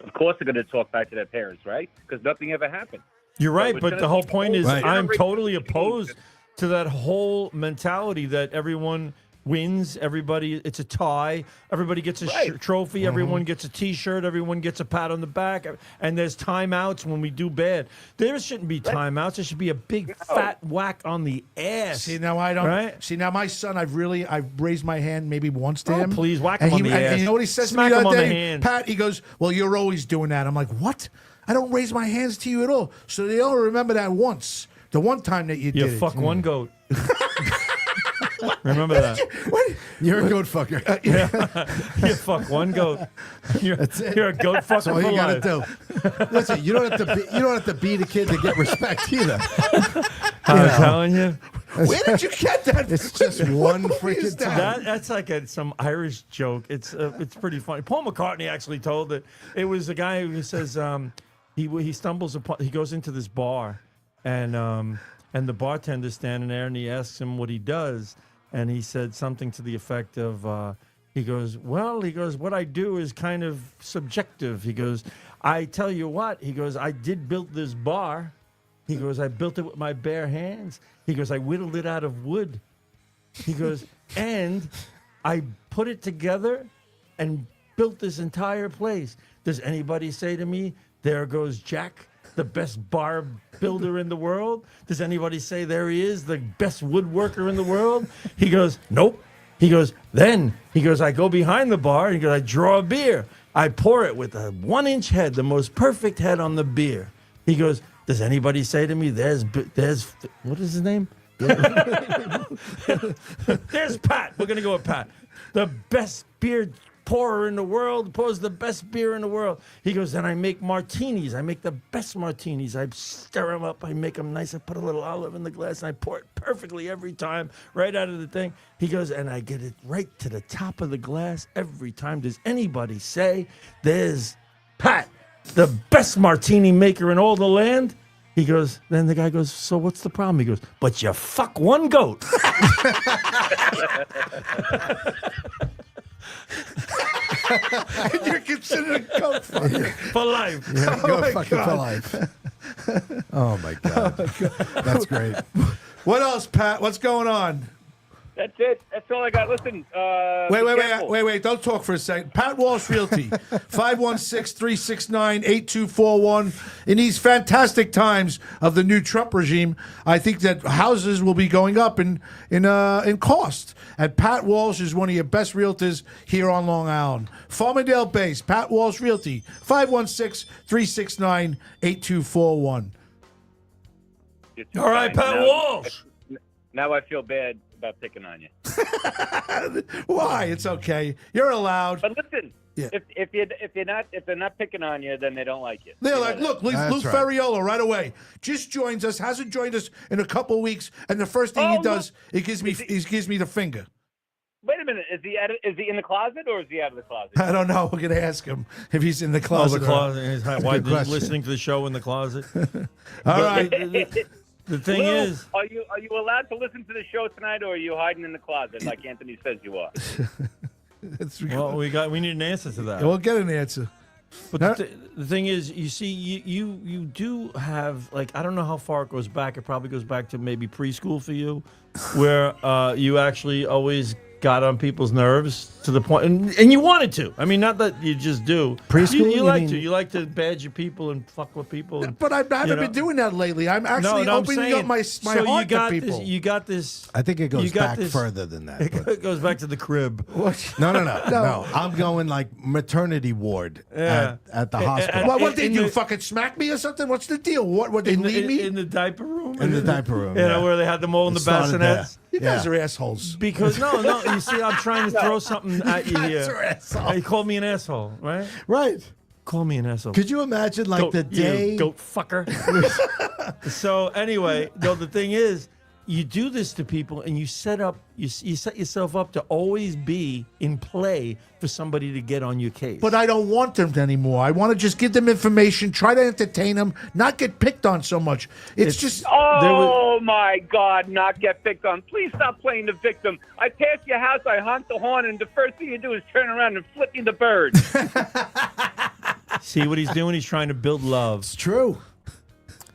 Of course they're going to talk back to their parents, right? Because nothing ever happened. You're right, it's but gonna the whole take point is Right. I'm generation totally to change opposed it. to that whole mentality that everyone wins, everybody, it's a tie, everybody gets a Right. trophy, everyone gets a T-shirt, everyone gets a pat on the back, and there's timeouts when we do bad. There shouldn't be timeouts. There should be a big fat whack on the ass. See, now I don't. Right? See, now my son, I've raised my hand maybe once to Oh, him. please, whack and him on the and ass. you know what he says Smack to me him the on other the day? hand. Pat, he goes, "Well, you're always doing that." I'm like, "What? I don't raise my hands to you at all." So they only remember that once. The one time that you You did fuck it. one goat. Remember that. What? You're a goat fucker. You fuck one goat. You're a goat fucker That's all for you got to life. do. Listen, you don't have to beat a kid to get respect either. I'm telling you. Where did you get that? It's just one What movie freaking is that? That's like some Irish joke. It's pretty funny. Paul McCartney actually told it. It was a guy who says he stumbles upon, he goes into this bar, and the bartender's standing there, and he asks him what he does, and he said something to the effect of he goes, what I do is kind of subjective. He goes, I tell you what, he goes, I did build this bar. He goes, I built it with my bare hands. He goes, I whittled it out of wood. He goes, and I put it together and built this entire place. Does anybody say to me, there goes Jack, the best bar builder in the world? Does anybody say there he is, the best woodworker in the world? He goes, nope. He goes, I go behind the bar, he goes, I draw a beer. I pour it with a 1-inch head, the most perfect head on the beer. He goes, does anybody say to me, there's, what is his name? There's Pat. We're going to go with Pat. The best beer pourer in the world, pours the best beer in the world. He goes, then I make martinis. I make the best martinis. I stir them up. I make them nice. I put a little olive in the glass, and I pour it perfectly every time, right out of the thing. He goes, and I get it right to the top of the glass every time. Does anybody say, there's Pat, the best martini maker in all the land? He goes, then the guy goes, so what's the problem? He goes, but you fuck one goat. And you're considered a goat fucker. For life. Yeah, Oh go my fucking for God. life. Oh my god, that's great. What else, Pat? What's going on? That's it. That's all I got. Listen. Wait. Don't talk for a second. Pat Walsh Realty, 516-369-8241. In these fantastic times of the new Trump regime, I think that houses will be going up in cost. And Pat Walsh is one of your best realtors here on Long Island. Farmingdale Base, Pat Walsh Realty, 516-369-8241. All right, Pat Walsh. Now I feel bad about picking on you. Why? It's okay. You're allowed. But listen, Yeah. if they're not picking on you, then they don't like you. They're You know like, that. look, Lou That's right. Ferriolo right away just joins us. Hasn't joined us in a couple of weeks, and the first thing he Oh, does, look. he gives me the finger. Wait a minute. Is he in the closet or is he out of the closet? I don't know. We're gonna ask him if he's in the Oh, closet. the or- closet. Why Good question. listening to the show in the closet? All right. The thing Lou, is, are you allowed to listen to the show tonight, or are you hiding in the closet like Anthony says you are? It's- well, we need an answer to that. we'll get an answer. But Huh? the thing is, you see, you do have, like, I don't know how far it goes back. It probably goes back to maybe preschool for you, where you actually always got on people's nerves to the point, and you wanted to. I mean, not that you just do. Preschool, You you like mean- to. You like to badger people and fuck with people. And, But I haven't you know. been doing that lately. I'm actually I'm opening saying, up my so heart you got to people. This, you got this. I think it you goes got back this- further than that. but- It goes back to the crib. No. I'm going like maternity ward Yeah. at the hospital. What they in do? the- Fucking smack me or something? What's the deal? What they In leave me? the diaper room. In the diaper room, You know, yeah. where they had them all in the It started there. bassinets. You guys Yeah. are assholes. Because no, you see, I'm trying to throw something at you guys here. are assholes. You called me an asshole, right? Right. Call me an asshole. Could you imagine like Goat, the day? you goat fucker. So anyway, though the thing is, you do this to people, and you set yourself up to always be in play for somebody to get on your case. But I don't want them anymore. I want to just give them information, try to entertain them, not get picked on so much. It's just Oh my God! Not get picked on. Please stop playing the victim. I pass your house, I honk the horn, and the first thing you do is turn around and flip me the bird. See what he's doing? He's trying to build love. It's true.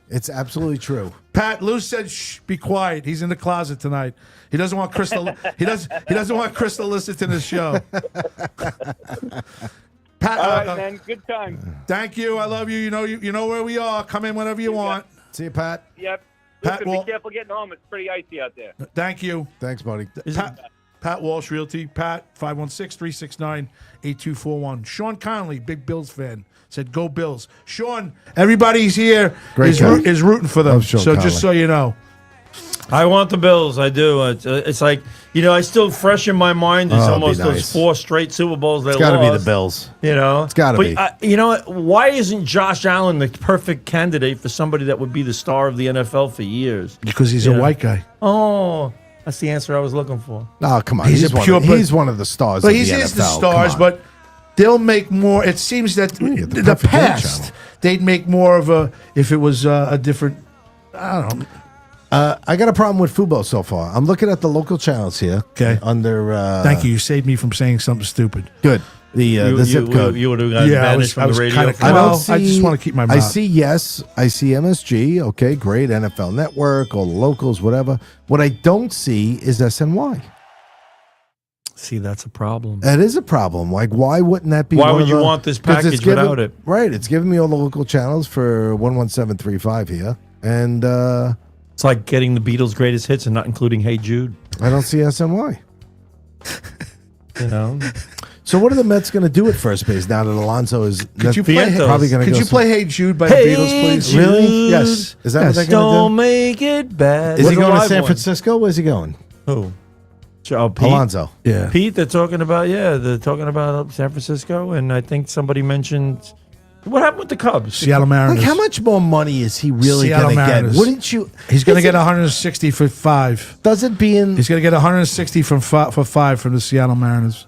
It's absolutely true. Pat. Lou said, "Shh, be quiet. He's in the closet tonight. He doesn't want Crystal. He doesn't want Crystal to listen to the show." Pat, All right, man. Good time. thank you. I love you. You know where we are. Come in whenever you want. See you, Pat. Yep. Pat, Listen, well- be careful getting home. It's pretty icy out there. Thank you. Thanks, buddy. Pat Walsh Realty. Pat, 516-369-8241. Sean Connolly, big Bills fan, said, "Go Bills." Sean, everybody's here Great is guy. is rooting for them. Love Sean So just Connolly. so you know. I want the Bills. I do. It's like, I still fresh in my mind. It's Oh, it'd be almost nice. those 4 straight Super Bowls they It's lost. got to be the Bills. It's gotta be. You know what? Why isn't Josh Allen the perfect candidate for somebody that would be the star of the NFL for years? Because he's a white guy. Oh, that's the answer I was looking for. Oh, come on. He's He's, a one, pure- of, he's one of the stars But of the he's NFL. is the Come stars, on. but they'll make more. It seems that get the the perfect game past, channel. they'd make more of a, if it was a different, I don't know. I got a problem with Fubo so far. I'm looking at the local channels here. Okay. Under. Thank you. You saved me from saying something stupid. Good. The zip code. You would have gotten banished from the radio. kinda- for I that. don't Well, see. I just wanna keep my I mouth. see yes. I see MSG. Okay, great. NFL Network, all the locals, whatever. What I don't see is SNY. See, that's a problem. That is a problem. Like, why wouldn't that be? Why one would of you the- want this 'cause it's package without it? Right. It's giving me all the local channels for 11735 here, and It's like getting the Beatles' greatest hits and not including Hey Jude. I don't see SNY. You know, So what are the Mets going to do at first base now that Alonso is? Could you that's play? Vientos. probably going to Could go? you play "Hey Jude" by Hey the Beatles, please? Jude. Really? Yes. Is that Yes. what they're don't going to make it bad. do? Is he What's the going to live San one? Francisco? Where's he going? Who? Oh, Pete. Alonso. Yeah. Pete, they're talking about San Francisco, and I think somebody mentioned what happened with the Cubs. Seattle Mariners. Like, how much more money is he really Seattle going to get? Mariners. Wouldn't you? He's going to Is get it- 160 for 5. Does it being? He's going to get 160 for 5 from the Seattle Mariners.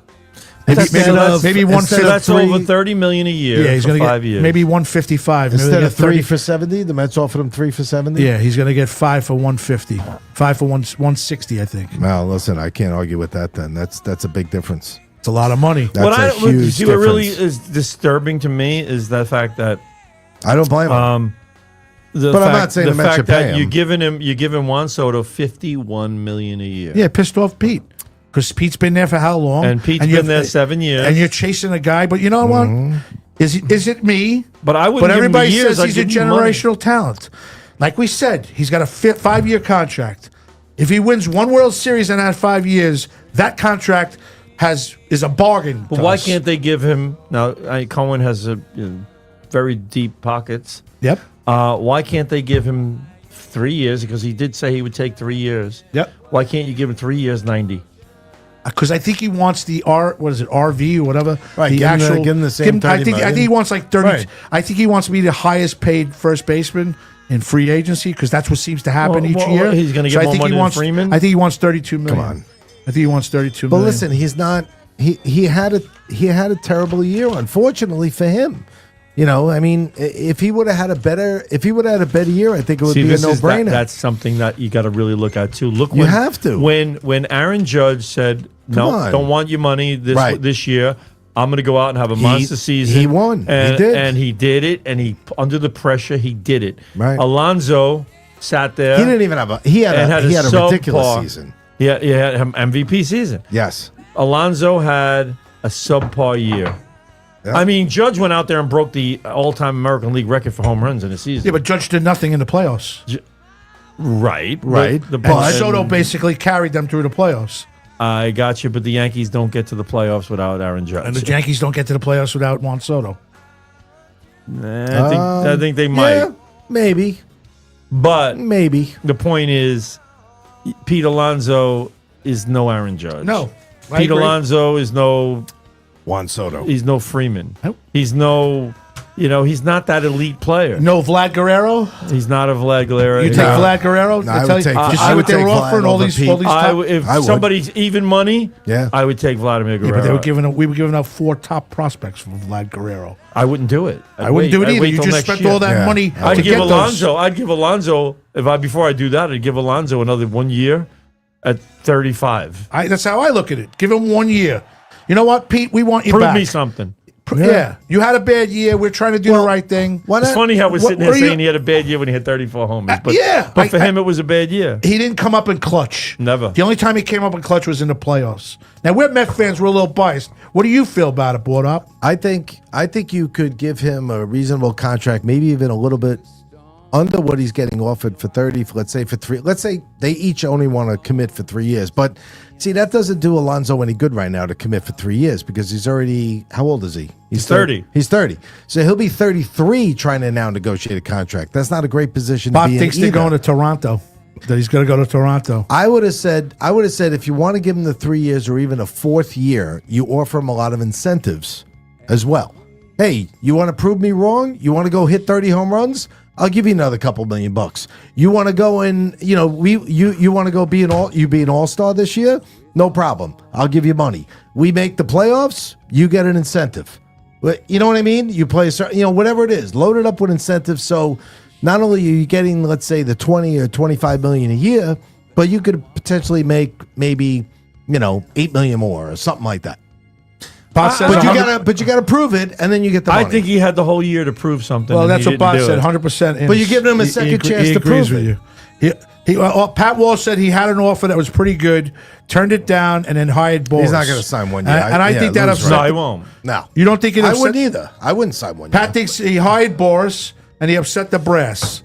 That's- Maybe instead of 150. So that's three- over $30 million a year. Yeah, he's for going to 5 get years. maybe 155. Maybe Instead they of get 30 3 for 70, the Mets offered him 3 for 70. Yeah, he's going to get 5 for 150. 5 for 160, I think. Well, listen, I can't argue with that. Then that's a big difference. It's a lot of money. That's what a huge see, what really difference. is disturbing to me is the fact that I don't blame him. the But I'm fact, not saying the the Mets fact should pay that him. you're giving Juan Soto $51 million a year. Yeah, pissed off Pete. Because Pete's been there for how long? And Pete's you're- been there 7 years. And you're chasing a guy, but you know what? Is it me? But I wouldn't But give him the everybody years, says I'd he's a give him money. generational talent. Like we said, he's got a 5-year contract. If he wins one World Series in that 5 years, that contract is a bargain. But to why us. can't they give him now? Cohen has very deep pockets. Yep. Why can't they give him 3 years? Because he did say he would take 3 years. Yep. Why can't you give him 3 years, 90? Because I think he wants the RV or whatever. Right, The give him the- actual. give him the same I 30 think million. he wants like 30. Right. I think he wants to be the highest paid first baseman in free agency because that's what seems to happen each Well, year. he's gonna get I more think money he than wants. Freeman? I think he wants 32 million. Come on. I think he wants 32 But million. listen, he's not. He had a terrible year. Unfortunately for him, you know. I mean, if he would have had a better year, I think it would be a this no is brainer. that's something that you got to really look at too. Look, You have to. When Aaron Judge said, "No, on. don't want your money Right. this year. I'm going to go out and have a monster season." he won. He And, did. and he did it. And he under the pressure, he did it. Right. Alonso sat there. He didn't even have a. He had and a. had He had a ridiculous subpar- season. Yeah, he had an MVP season. Yes. Alonso had a subpar year. Yeah. I mean, Judge went out there and broke the all-time American League record for home runs in a season. yeah, but Judge did nothing in the playoffs. Right. Right. The And but- Soto basically carried them through the playoffs. I got you, but the Yankees don't get to the playoffs without Aaron Judge. And the Yankees don't get to the playoffs without Juan Soto. I think they might. Yeah, maybe. But Maybe. the point is, Pete Alonso is no Aaron Judge. No. I Pete agree. Alonso is no. Juan Soto. He's no Freeman. Nope. He's no. He's not that elite player. No Vlad Guerrero? He's not a Vlad Guerrero. You take No. Vlad Guerrero? No, I would tell you- take- you I see would what they were take Vlad offering? All over these, Pete. all these top, If I would. somebody's even money, Yeah. I would take Vladimir yeah, Guerrero. but we were giving out 4 top prospects for Vlad Guerrero. I wouldn't do it. I wouldn't do it I'd either. wait You till just next spent year. all that Yeah. money I'd to I'd give get Alonso. those. I'd give Alonso before I do that. I'd give Alonso another 1 year at 35. That's how I look at it. Give him 1 year. You know what, Pete? We want you Prove back. me something. Yeah. You had a bad year. We're trying to do the right thing. Why It's not? funny how we're What- sitting here what are you- saying he had a bad year when he had 34 homers. But yeah, but for him, it was a bad year. He didn't come up in clutch. Never. The only time he came up in clutch was in the playoffs. Now, we're Met fans. We're a little biased. What do you feel about it, Board Up? I think you could give him a reasonable contract, maybe even a little bit under what he's getting offered for 30. Let's say for 3. Let's say they each only want to commit for 3 years. But see, that doesn't do Alonso any good right now to commit for 3 years because he's already. How old is he? He's 30. He's 30. So he'll be 33 trying to now negotiate a contract. That's not a great position Bob to be thinks in they're either. going to Toronto. that he's going to go to Toronto. I would have said if you want to give him the 3 years or even a fourth year, you offer him a lot of incentives as well. Hey, you want to prove me wrong? You want to go hit 30 home runs? I'll give you another couple $1 million. You want to go and you want to go be an all-star this year? No problem. I'll give you money. We make the playoffs, you get an incentive. You know what I mean? You play a certain, whatever it is, load it up with incentives. So not only are you getting, let's say, the 20 or 25 million a year, but you could potentially make maybe, $8 million more or something like that. But you gotta prove it, and then you get the money. I think he had the whole year to prove something. Well, that's he what Bob didn't do said, it. 100%. But you're giving him a second chance to prove with it. you. Pat Wall said he had an offer that was pretty good, turned it down, and then hired Boris. He's not going to sign 1 year. And I think that upset. No, he won't. No, You don't think it I upset? wouldn't either. I wouldn't sign 1 year. Pat thinks he hired Boris, and he upset the brass.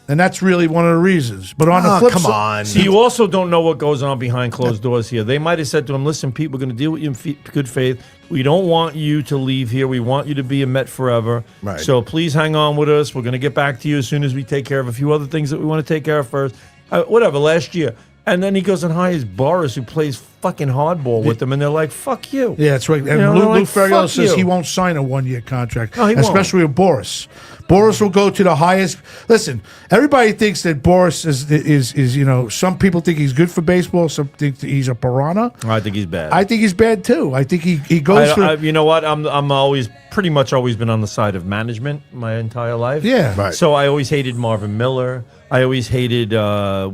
And that's really one of the reasons. But on the flip come side, on. See, you also don't know what goes on behind closed doors here. They might have said to him, listen, Pete, we're going to deal with you in good faith. We don't want you to leave here. We want you to be a Met forever. Right. So please hang on with us. We're going to get back to you as soon as we take care of a few other things that we want to take care of first. Whatever, last year. And then he goes and hires Boris, who plays fucking hardball with them, and they're like, fuck you. yeah, that's right. And You know, Lou they're like, Ferrigno "Fuck says you." he won't sign a 1 year contract, No, he won't. especially with Boris. Boris will go to the highest. Listen, everybody thinks that Boris is some people think he's good for baseball. Some think that he's a piranha. I think he's bad. I think he's bad too. I think he goes for. You know what? I'm always pretty much always been on the side of management my entire life. Yeah. Right. So I always hated Marvin Miller. I always hated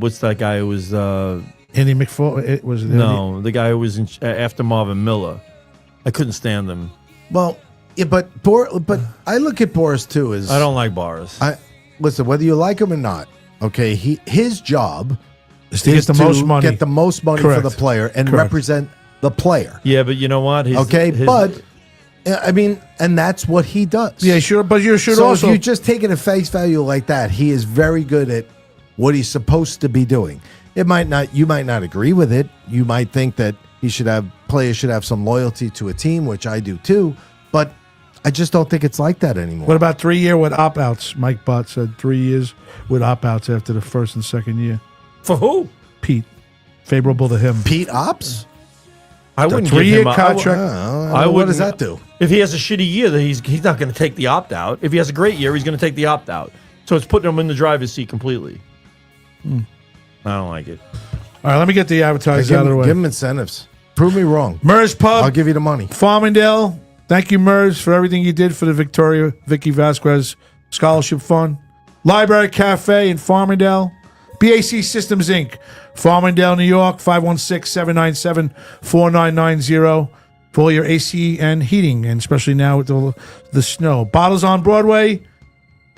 what's that guy who was Andy McFall. It was no the guy who was after Marvin Miller. I couldn't stand them. Well, yeah, but I look at Boris too as I don't like Boris. listen, whether you like him or not, okay, his job is to get the most money. Get the most money Correct. for the player and Correct. represent the player. Yeah, but you know what? But I mean, and that's what he does. Yeah, sure. But you should So also. if you just take it at face value like that, he is very good at what he's supposed to be doing. You might not agree with it. You might think that players should have some loyalty to a team, which I do too. But I just don't think it's like that anymore. What about 3 year with opt-outs? Mike Bott said 3 years with opt-outs after the first and second year. For who? Pete, favorable to him. Pete Ops? I wouldn't 3 give year him a- contract. What wouldn't- does that do? If he has a shitty year, then he's not going to take the opt out. If he has a great year, he's going to take the opt out. So it's putting him in the driver's seat completely. I don't like it. All right, let me get the advertising out of the way. Give him incentives. Prove me wrong. Mers Pub, I'll give you the money. Farmingdale. Thank you, Mers, for everything you did for the Victoria Vicky Vasquez Scholarship Fund. Library Cafe in Farmingdale. BAC Systems, Inc., Farmingdale, New York, 516-797-4990 for all your AC and heating, and especially now with the snow. Bottles on Broadway,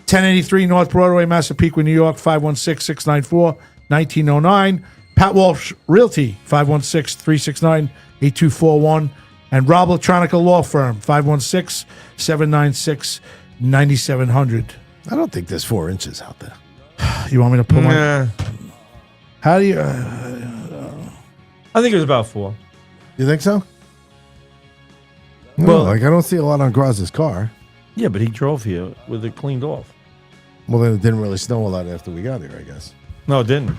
1083 North Broadway, Massapequa, New York, 516-694-1909. Pat Walsh Realty, 516-369-8241. And Rob Electronica Law Firm, 516-796-9700. I don't think there's 4 inches out there. You want me to pull one? Nah. How do you... I think it was about 4. You think so? Well- I don't see a lot on Graz's car. Yeah, but he drove here with it cleaned off. Well, then it didn't really snow a lot after we got here, I guess. No, it didn't.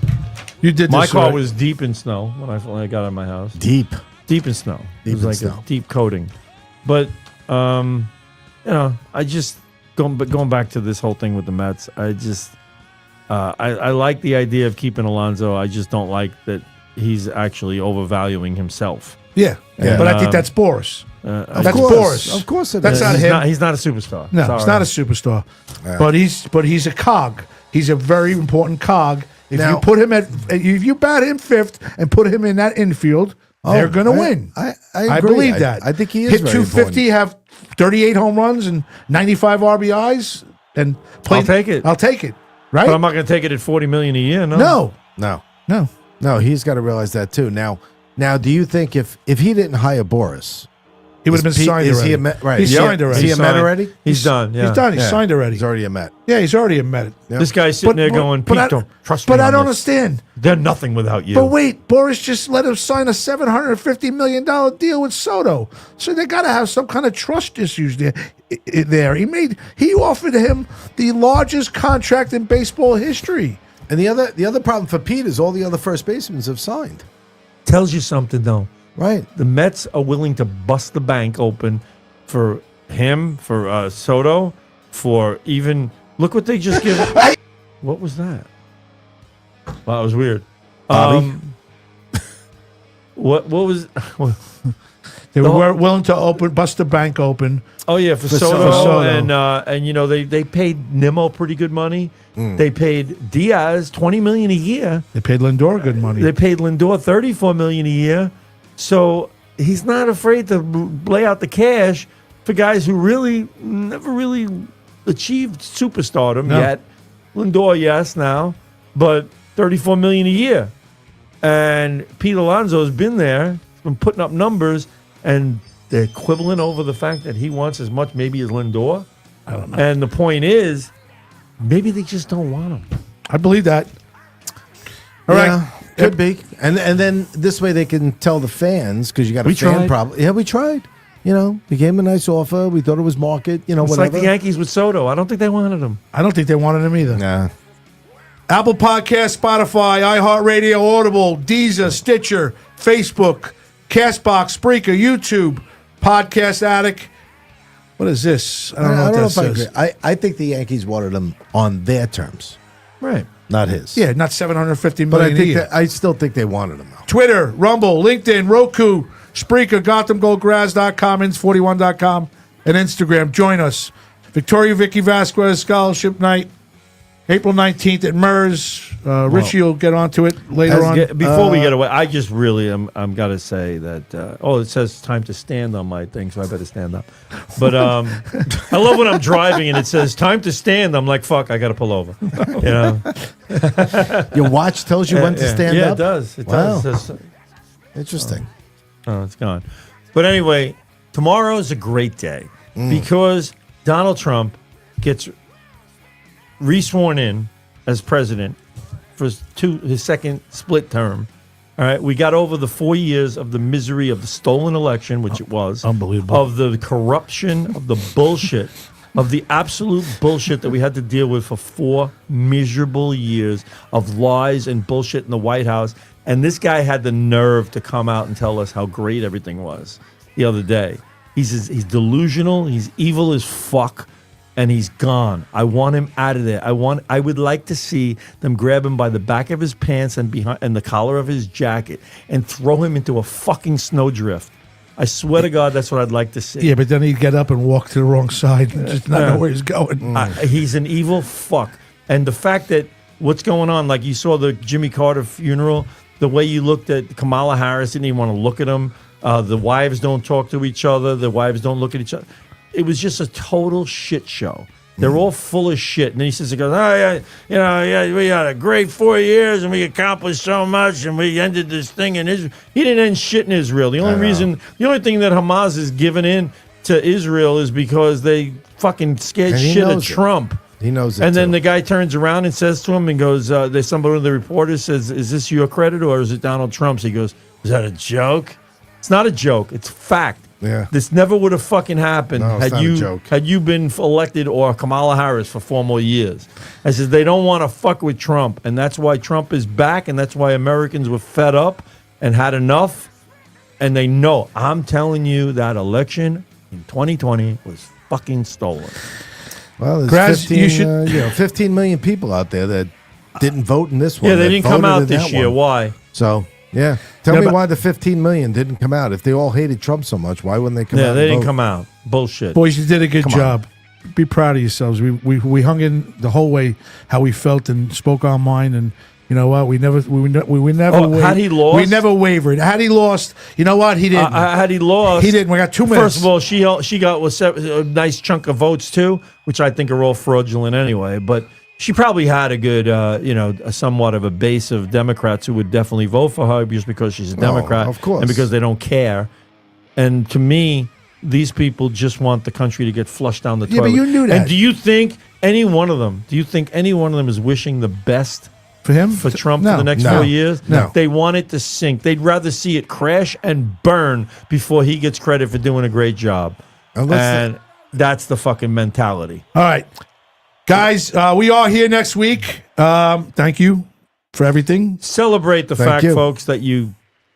You did My this, car right? was deep in snow when I got out of my house. Deep. Deep in snow. Deep it was in like snow. a deep coating. But I just going back to this whole thing with the Mets. I just I like the idea of keeping Alonso. I just don't like that he's actually overvaluing himself. Yeah. Yeah. But I think that's Boris. Of That's course. Boris. Of course it That's is. not he's him. Not, he's not a superstar. No, Sorry. he's not a superstar. Yeah. But he's a cog. He's a very important cog. If Now- you put him if you bat him fifth and put him in that infield, they're going to win. I I agree. believe that. I think he is hit very 250, have 38 home runs and 95 RBIs, and play. I'll take it. I'll take it. Right? But I'm not going to take it at $40 million a year. No. no, No. no. He's got to realize that too. Now, do you think if he didn't hire Boris, He would have been Is Pete- signed is already. he a Met- right. He's Yeah. signed already. Is he a Met signed. already? He's done. Yeah. He's done. He's Yeah. signed already. He's already a Met. Yeah, he's already a Met. This guy's sitting there going, Pete, don't trust me. But I on don't this. understand. They're nothing without you. But wait, Boris just let him sign a $750 million deal with Soto. So they got to have some kind of trust issues there. He offered him the largest contract in baseball history. And the other problem for Pete is all the other first basemen have signed. Tells you something, though. Right. The Mets are willing to bust the bank open for him, for Soto, for even. Look what they just give. What was that? Wow, that was weird. Bobby? What was? They were willing to bust the bank open. Oh yeah, for Soto, and you know they paid Nimmo pretty good money. They paid Diaz $20 million a year. They paid Lindor good money. They paid Lindor $34 million a year. So he's not afraid to lay out the cash for guys who really never really achieved superstardom yet. Lindor, yes, now, but $34 million a year. And Pete Alonso's been there, been putting up numbers, and they're quibbling over the fact that he wants as much maybe as Lindor. I don't know. And the point is, maybe they just don't want him. I believe that. All right. Could be. And then this way they can tell the fans, because you got a We fan tried. problem. Yeah, we tried. You know, we gave him a nice offer. We thought it was market, It's whatever. like the Yankees with Soto. I don't think they wanted him. I don't think they wanted him either. Nah. Apple Podcast, Spotify, iHeartRadio, Audible, Deezer, Stitcher, Facebook, Castbox, Spreaker, YouTube, Podcast Addict. What is this? I don't know what that if I says. agree. I think the Yankees wanted him on their terms, Right. not his. Yeah, not $750 But million a year. I still think they wanted him. Though. Twitter, Rumble, LinkedIn, Roku, Spreaker, GothamGoldGraz.com, Ins41.com, and Instagram. Join us. Victoria Vicky Vasquez Scholarship Night, April 19th at MERS. Richie will get onto it later on. Before we get away, I just really I'm got to say that. It says time to stand on my thing, so I better stand up. But I love when I'm driving and it says time to stand. I'm like, fuck, I got to pull over. You know, Your watch tells you when to stand yeah, up? it does. It Wow. does. It says, Interesting. oh, it's gone. But anyway, tomorrow is a great day because Donald Trump gets re-sworn in as president for his second split term. All right, we got over the 4 years of the misery of the stolen election, which it was. Unbelievable. Of the corruption, of the bullshit, of the absolute bullshit that we had to deal with for 4 miserable years of lies and bullshit in the White House. And this guy had the nerve to come out and tell us how great everything was the other day. He's delusional. He's evil as fuck. And he's gone. I want him out of there. I would like to see them grab him by the back of his pants and the collar of his jacket and throw him into a fucking snowdrift. I swear to God, that's what I'd like to see. Yeah, but then he'd get up and walk to the wrong side and just not know where he's going. He's an evil fuck. And the fact that what's going on, like you saw the Jimmy Carter funeral, the way you looked at Kamala Harris, didn't even want to look at him. The wives don't talk to each other. The wives don't look at each other. It was just a total shit show. They're all full of shit. And then he says, we had a great 4 years and we accomplished so much and we ended this thing in Israel. He didn't end shit in Israel. The only thing that Hamas is giving in to Israel is because they fucking scared shit of Trump. He knows it. And then too. the guy turns around and says to him and goes, somebody of the reporters says, is this your credit or is it Donald Trump's? He goes, is that a joke? It's not a joke. It's fact. Yeah. This never would have fucking happened No, it's not a joke. had you been elected or Kamala Harris for 4 more years. I says they don't want to fuck with Trump, and that's why Trump is back, and that's why Americans were fed up and had enough, and they know. I'm telling you that election in 2020 was fucking stolen. Well, there's Graz, 15, you should- 15 million people out there that didn't vote in this one. Yeah, they that didn't come voted out in this that year. one. Why? So, yeah. Tell Yeah, me but- why the 15 million didn't come out. If they all hated Trump so much, why wouldn't they come out? Yeah, they and didn't vote? come out. Bullshit. Boys, you did a good Come on. job. Be proud of yourselves. We hung in the whole way how we felt and spoke our mind, and you know what? We never had he lost? We never wavered. Had he lost, you know what? He didn't. Had he lost, He didn't. We got 2 minutes. First of all, she got a nice chunk of votes too, which I think are all fraudulent anyway. But she probably had a good, a somewhat of a base of Democrats who would definitely vote for her just because she's a Democrat, of course. and because they don't care. And to me, these people just want the country to get flushed down the Yeah, toilet. but you knew that. And do you think any one of them? Do you think any one of them is wishing the best for him for Trump No. for the next No. 4 years? No. They want it to sink. They'd rather see it crash and burn before he gets credit for doing a great job. Unless and that's the fucking mentality. All right. Guys, we are here next week. Thank you for everything. Celebrate the Thank fact, you. folks, that you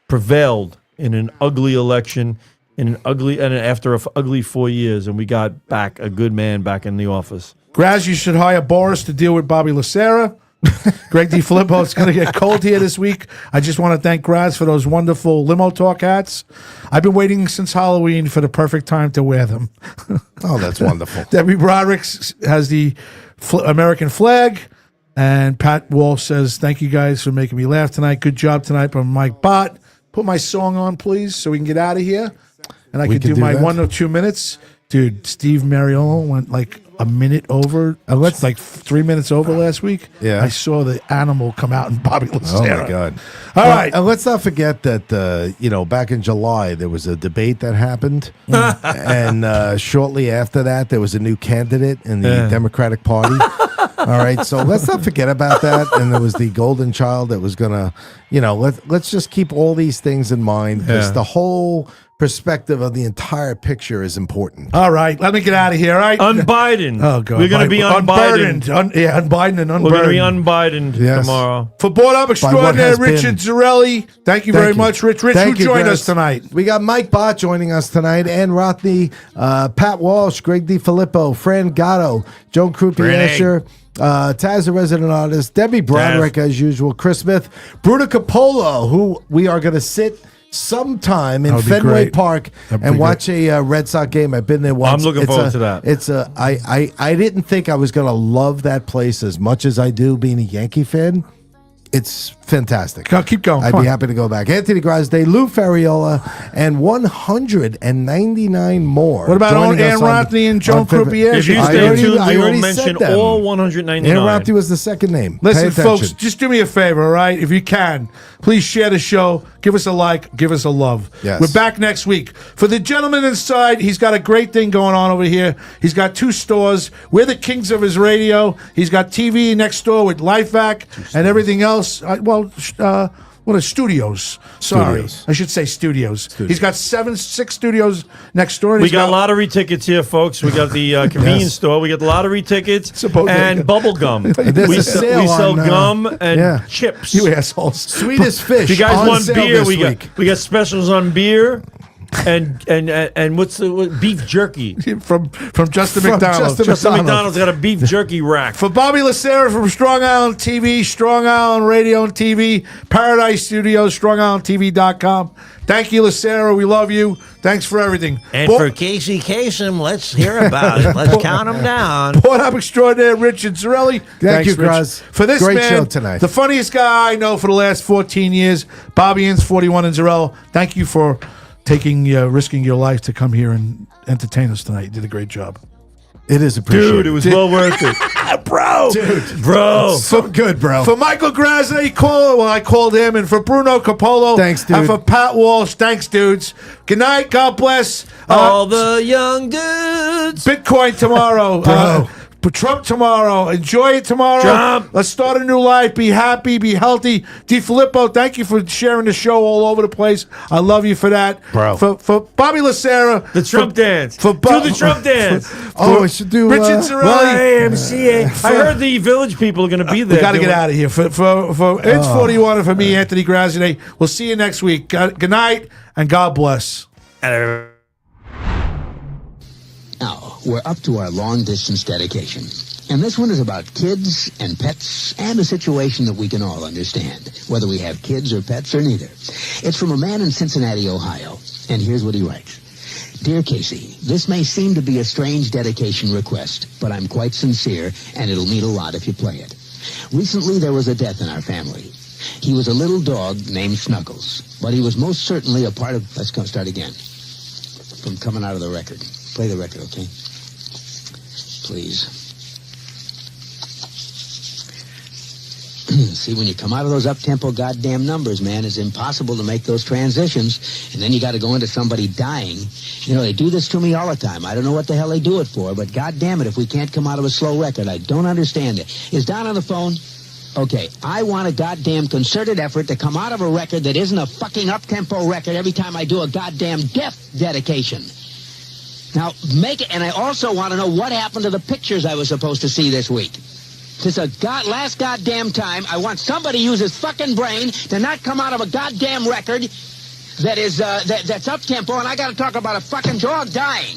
prevailed in an ugly election, after an ugly 4 years, and we got back a good man back in the office. Graz, you should hire Boris to deal with Bobby Lucera. Greg DiFilippo, it's going to get cold here this week. I just want to thank Graz for those wonderful Limo Talk hats. I've been waiting since Halloween for the perfect time to wear them. Oh, that's wonderful. Debbie Broderick has the American flag. And Pat Walsh says, thank you guys for making me laugh tonight. Good job tonight from Mike Bott. Put my song on, please, so we can get out of here. And I We could can do do my that. 1 or 2 minutes. Dude, Steve Mariolo went like a minute over. Let's like 3 minutes over last week. Yeah. I saw the animal come out in Bobby Oh Lucera. my God! All right. And let's not forget that back in July there was a debate that happened, and shortly after that there was a new candidate in the Democratic Party. All right, so let's not forget about that. And there was the golden child that was gonna, let's just keep all these things in mind because the whole perspective of the entire picture is important. All right, let me get out of here. All right. Unbiden. Oh, God. We're going to be unbidened. Unbiden and unburdened. We're going to be unbidened Yes. tomorrow. For Board Up Extraordinaire, has Richard been. Zarelli, thank you very much. Rich, who Thank you, joined Graz. us tonight? We got Mike Bott joining us tonight, Ann Rothney, Pat Walsh, Greg DiFilippo, Fran Gatto, Joan Croupier, Taz, the resident artist, Debbie Broderick, as usual, Chris Smith, Bruno Capolo, who we are going to sit sometime in That would be Fenway great. Park That'd be and watch a Red Sox game. I've been there once. I'm looking forward to that. I didn't think I was going to love that place as much as I do being a Yankee fan. It's fantastic. Keep going. I'd Come be on. happy to go back. Anthony Grasday, Lou Ferriola, and 199 more. What about joining Ann us on- Rothney and Joan on February- Croupier? If you I stay already- tuned, I we will already mention said them. all Ann 199. Rothney was the second name. Listen, Pay folks, attention. just do me a favor, all right? If you can, please share the show. Give us a like. Give us a love. Yes. We're back next week. For the gentleman inside, he's got a great thing going on over here. He's got 2 stores. We're the kings of his radio. He's got TV next door with LifeVac and everything else. What are studios? Sorry. Studios. I should say studios. He's got 6 studios next door. And We he's got lottery tickets here, folks. We got the convenience Yes. store. We got the lottery tickets Supposedly. and bubble gum. There's we a sell, sale we sell on, gum and yeah. chips. You assholes. Sweetest fish. If you guys on want sale beer, this we week. got specials on beer and what's beef jerky. From Justin From McDonald. Justin McDonald's got a beef jerky rack. For Bobby Lucera from Strong Island TV, Strong Island Radio and TV, Paradise Studios, StrongIslandTV.com. Thank you, Lucera. We love you. Thanks for everything. And for Casey Kasem, let's hear about it. Let's count them down. Board Up Extraordinaire, Richard Zarelli. Thank you, Rich. Graz. For this Great man, show tonight. the funniest guy I know for the last 14 years, Bobby Inns, 41 and Zarelli. Thank you for risking your life to come here and entertain us tonight. You did a great job. It is appreciated. Dude, it was well worth it. Bro. Bro. So good, bro. For Michael Grazza, I called him. And for Bruno Capolo. Thanks, dude. And for Pat Walsh. Thanks, dudes. Good night. God bless. All the young dudes. Bitcoin tomorrow. Bro. Trump tomorrow. Enjoy it tomorrow. Trump. Let's start a new life. Be happy. Be healthy. DiFilippo, thank you for sharing the show all over the place. I love you for that. Bro. For Bobby Lucera. The Trump dance. For Do the Trump dance. I should do Richard Zarelli. YMCA. I heard the village people are going to be there. We got to get doing- out of here. For It's 41 and for me, Anthony Grazine. We'll see you next week. Good night and God bless. Now, we're up to our long-distance dedication. And this one is about kids and pets and a situation that we can all understand, whether we have kids or pets or neither. It's from a man in Cincinnati, Ohio. And here's what he writes. Dear Casey, this may seem to be a strange dedication request, but I'm quite sincere, and it'll mean a lot if you play it. Recently, there was a death in our family. He was a little dog named Snuggles, but he was most certainly a part of... Let's go start again. From coming out of the record. Play the record, okay? Please. See, when you come out of those up-tempo goddamn numbers, man, it's impossible to make those transitions, and then you got to go into somebody dying. You know, they do this to me all the time. I don't know what the hell they do it for, but goddamn it, if we can't come out of a slow record, I don't understand it. Is Don on the phone? Okay, I want a goddamn concerted effort to come out of a record that isn't a fucking up-tempo record every time I do a goddamn death dedication. Now, make it, and I also want to know what happened to the pictures I was supposed to see this week. This is last goddamn time. I want somebody to use his fucking brain to not come out of a goddamn record that is that's up tempo, and I got to talk about a fucking dog dying.